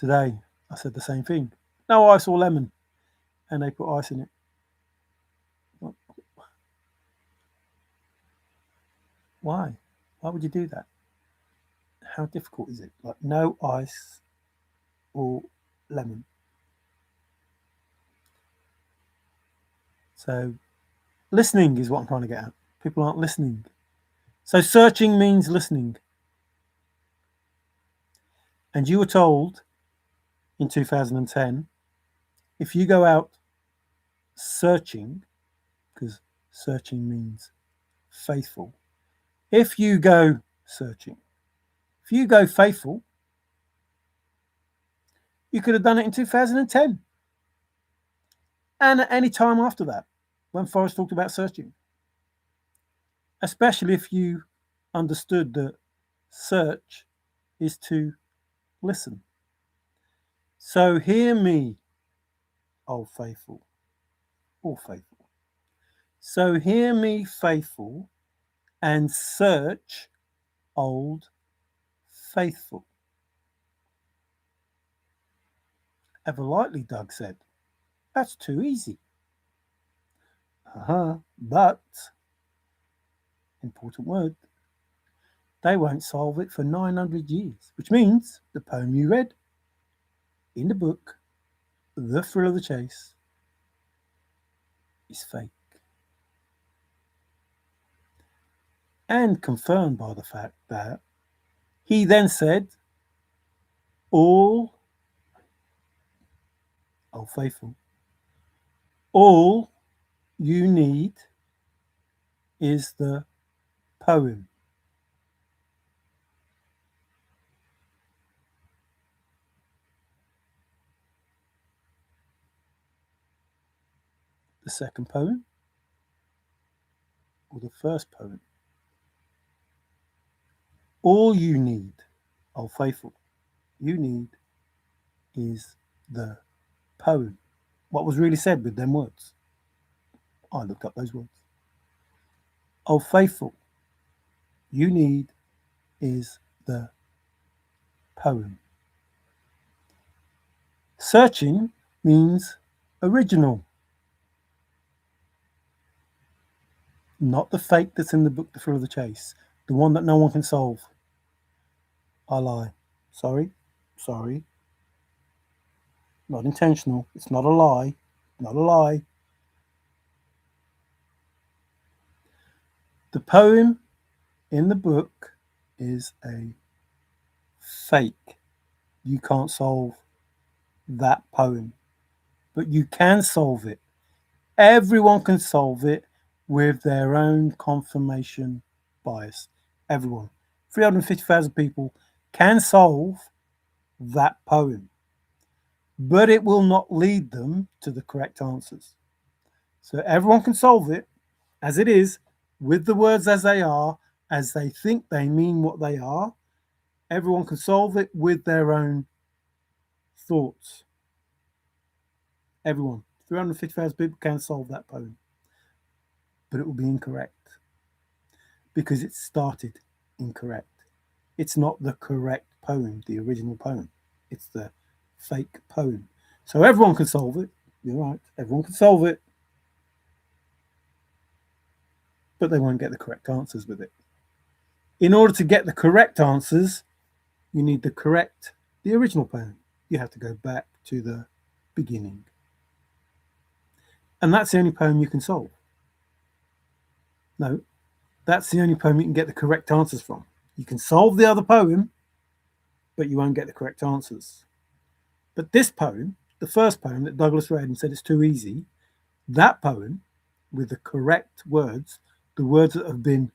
I said the same thing. No ice or lemon. And they put ice in it. Why? Why would you do that? How difficult is it? Like no ice or lemon. So listening is what I'm trying to get at. People aren't listening. So searching means listening. And you were told in 2010, if you go out searching, because searching means faithful, if you go searching, if you go faithful, you could have done it in 2010 and at any time after that when Forrest talked about searching, especially if you understood that search is to listen. So hear me, O faithful, all faithful. So hear me, faithful, and search, old faithful. Ever lightly, Doug said. That's too easy. But, important word, they won't solve it for 900 years, which means the poem you read in the book, The Thrill of the Chase, is fake. And confirmed by the fact that he then said, all, oh faithful, all you need is the poem. The second poem or the first poem? All you need, oh faithful, you need is the poem. What was really said with them words? I looked up those words. Oh faithful, you need is the poem. Searching means original, not the fake that's in the book, The Thrill of the Chase, the one that no one can solve. I lie. Sorry. Not intentional. It's not a lie. Not a lie. The poem in the book is a fake. You can't solve that poem, but you can solve it. Everyone can solve it with their own confirmation bias. Everyone. 350,000 people can solve that poem, but it will not lead them to the correct answers. So everyone can solve it as it is, with the words as they are, as they think they mean what they are. Everyone can solve it with their own thoughts. Everyone. 350,000 people can solve that poem, but it will be incorrect. because it started incorrect. It's not the correct poem, the original poem. It's the fake poem. So everyone can solve it. You're right. Everyone can solve it. But they won't get the correct answers with it. In order to get the correct answers, you need the original poem. You have to go back to the beginning. And that's the only poem you can solve. No, that's the only poem you can get the correct answers from. You can solve the other poem, but you won't get the correct answers. But this poem, the first poem that Douglas read and said it's too easy, that poem with the correct words, the words that have been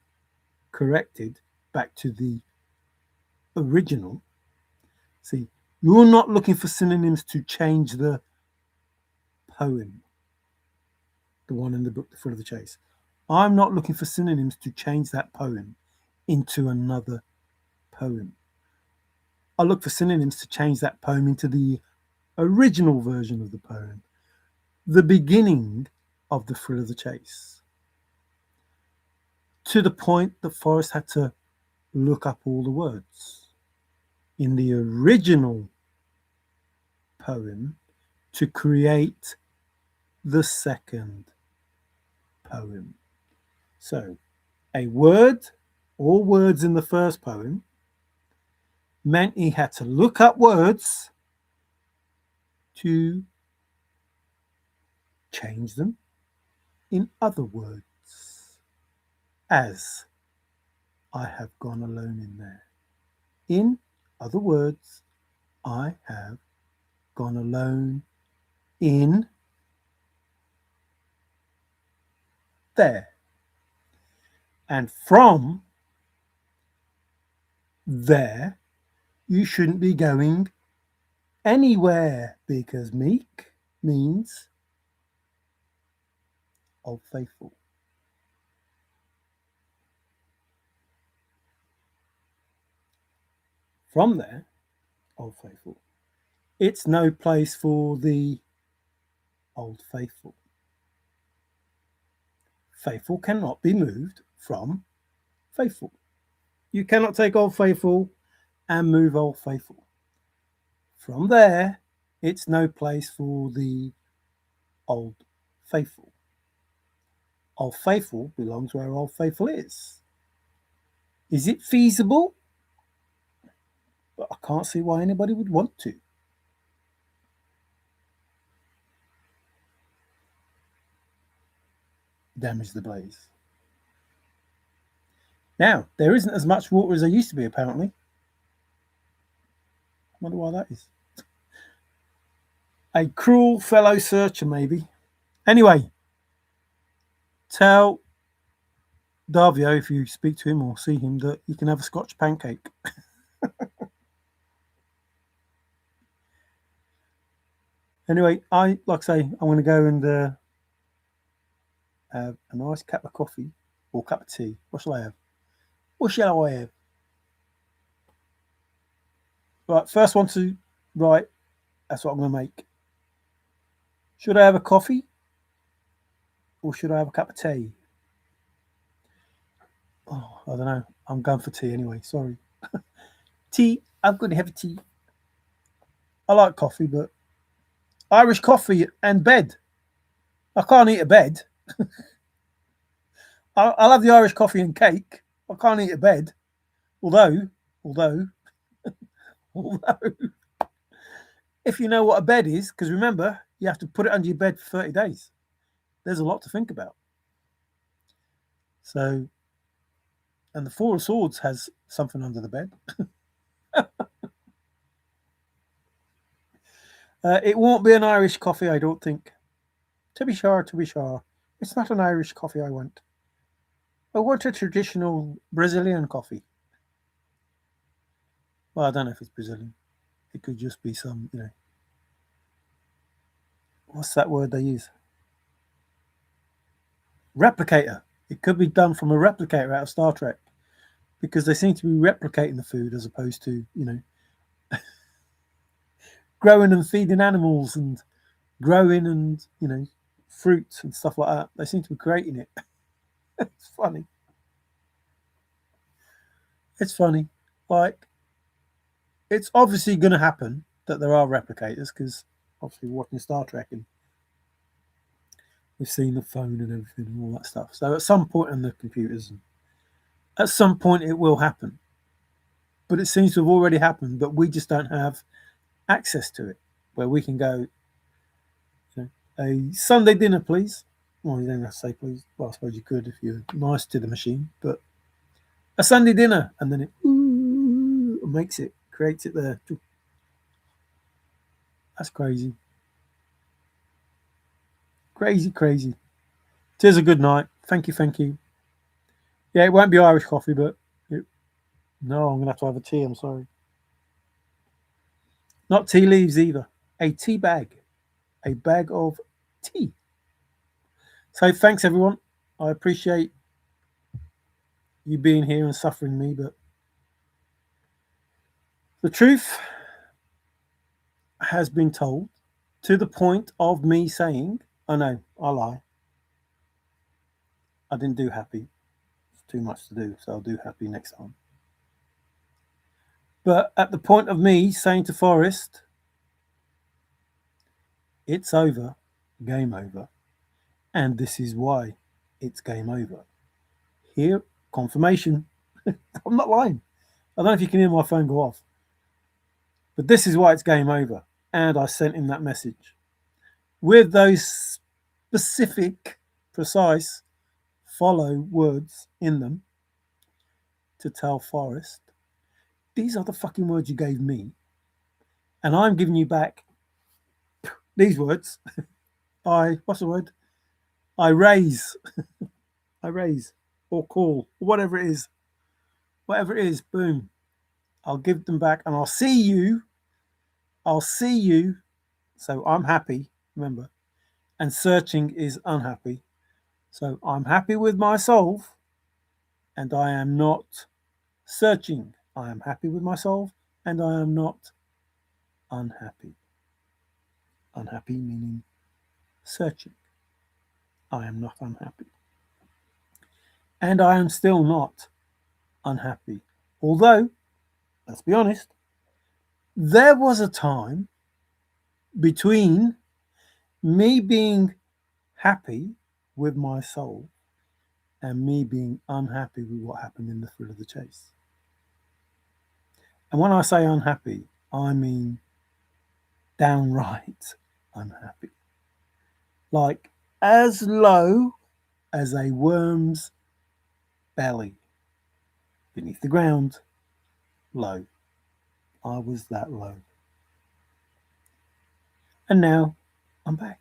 corrected back to the original. See, you're not looking for synonyms to change the poem, the one in the book, The Thrill of the Chase. I'm not looking for synonyms to change that poem into another poem. I look for synonyms to change that poem into the original version of the poem, the beginning of The Thrill of the Chase. To the point that Forrest had to look up all the words in the original poem to create the second poem. So, a word or words in the first poem meant he had to look up words to change them in other words, as I have gone alone in there. In other words, I have gone alone in there. And from there, you shouldn't be going anywhere, because meek means Old Faithful. From there, Old Faithful. It's no place for the Old Faithful. Faithful cannot be moved from faithful. You cannot take Old Faithful and move Old Faithful. From there, it's no place for the Old Faithful. Old Faithful belongs where Old Faithful is. Is it feasible? But I can't see why anybody would want to. Damage the blaze. Now, there isn't as much water as there used to be, apparently. I wonder why that is. A cruel fellow searcher, maybe. Anyway, tell Davio, if you speak to him or see him, that you can have a Scotch pancake. Anyway, like I say, I'm going to go and have a nice cup of coffee or cup of tea. What shall I have? What shall I have? Right, first one to write. That's what I'm going to make. Should I have a coffee or should I have a cup of tea? Oh, I don't know. I'm going for tea anyway. Sorry. Tea. I'm going to have a tea. I like coffee, but Irish coffee and bed. I can't eat a bed. I'll have the Irish coffee and cake. I can't eat a bed. Although, if you know what a bed is, because remember, you have to put it under your bed for 30 days. There's a lot to think about. So, and the Four of Swords has something under the bed. It won't be an Irish coffee, I don't think. To be sure. It's not an Irish coffee I want. I want a traditional Brazilian coffee. Well, I don't know if it's Brazilian. It could just be some, what's that word they use? Replicator. It could be done from a replicator out of Star Trek, because they seem to be replicating the food as opposed to, growing and feeding animals and growing and, fruits and stuff like that. They seem to be creating it. It's funny. It's funny. Like, it's obviously going to happen that there are replicators because obviously we're watching Star Trek and we've seen the phone and everything and all that stuff. So at some point in the computers, at some point it will happen. But it seems to have already happened, but we just don't have access to it where we can go, you know, a Sunday dinner, please. Well, you don't have to say please. Well, I suppose you could if you're nice to the machine, but a Sunday dinner, and then it makes it, creates it there. That's crazy. Crazy, crazy. Tis a good night. Thank you, thank you. Yeah, it won't be Irish coffee, but no, I'm going to have a tea. I'm sorry. Not tea leaves either. A tea bag. A bag of tea. So thanks, everyone. I appreciate you being here and suffering me, but the truth has been told to the point of me saying, oh no, I lie. I didn't do Happy. It's too much to do, so I'll do Happy next time. But at the point of me saying to Forrest, it's over, game over, and this is why it's game over. Here, confirmation. I'm not lying. I don't know if you can hear my phone go off, but this is why it's game over. And I sent him that message with those specific, precise follow words in them to tell Forrest, these are the fucking words you gave me, and I'm giving you back these words. What's the word? I raise, I raise, or call, or whatever it is. Whatever it is, boom. I'll give them back and I'll see you. I'll see you. So I'm happy, remember. And searching is unhappy. So I'm happy with my solve and I am not searching. I am happy with my solve and I am not unhappy. Unhappy meaning searching. I am not unhappy. And I am still not unhappy. Although, let's be honest, there was a time between me being happy with my soul and me being unhappy with what happened in the thrill of the chase. And when I say unhappy, I mean downright unhappy. Like as low as a worm's belly beneath the ground, low. I was that low. And now I'm back.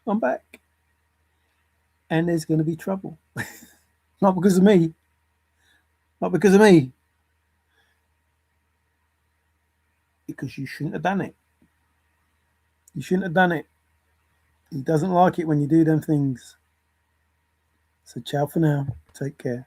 I'm back. And there's going to be trouble. Not because of me. Not because of me. Because you shouldn't have done it. You shouldn't have done it. He doesn't like it when you do them things. So ciao for now. Take care.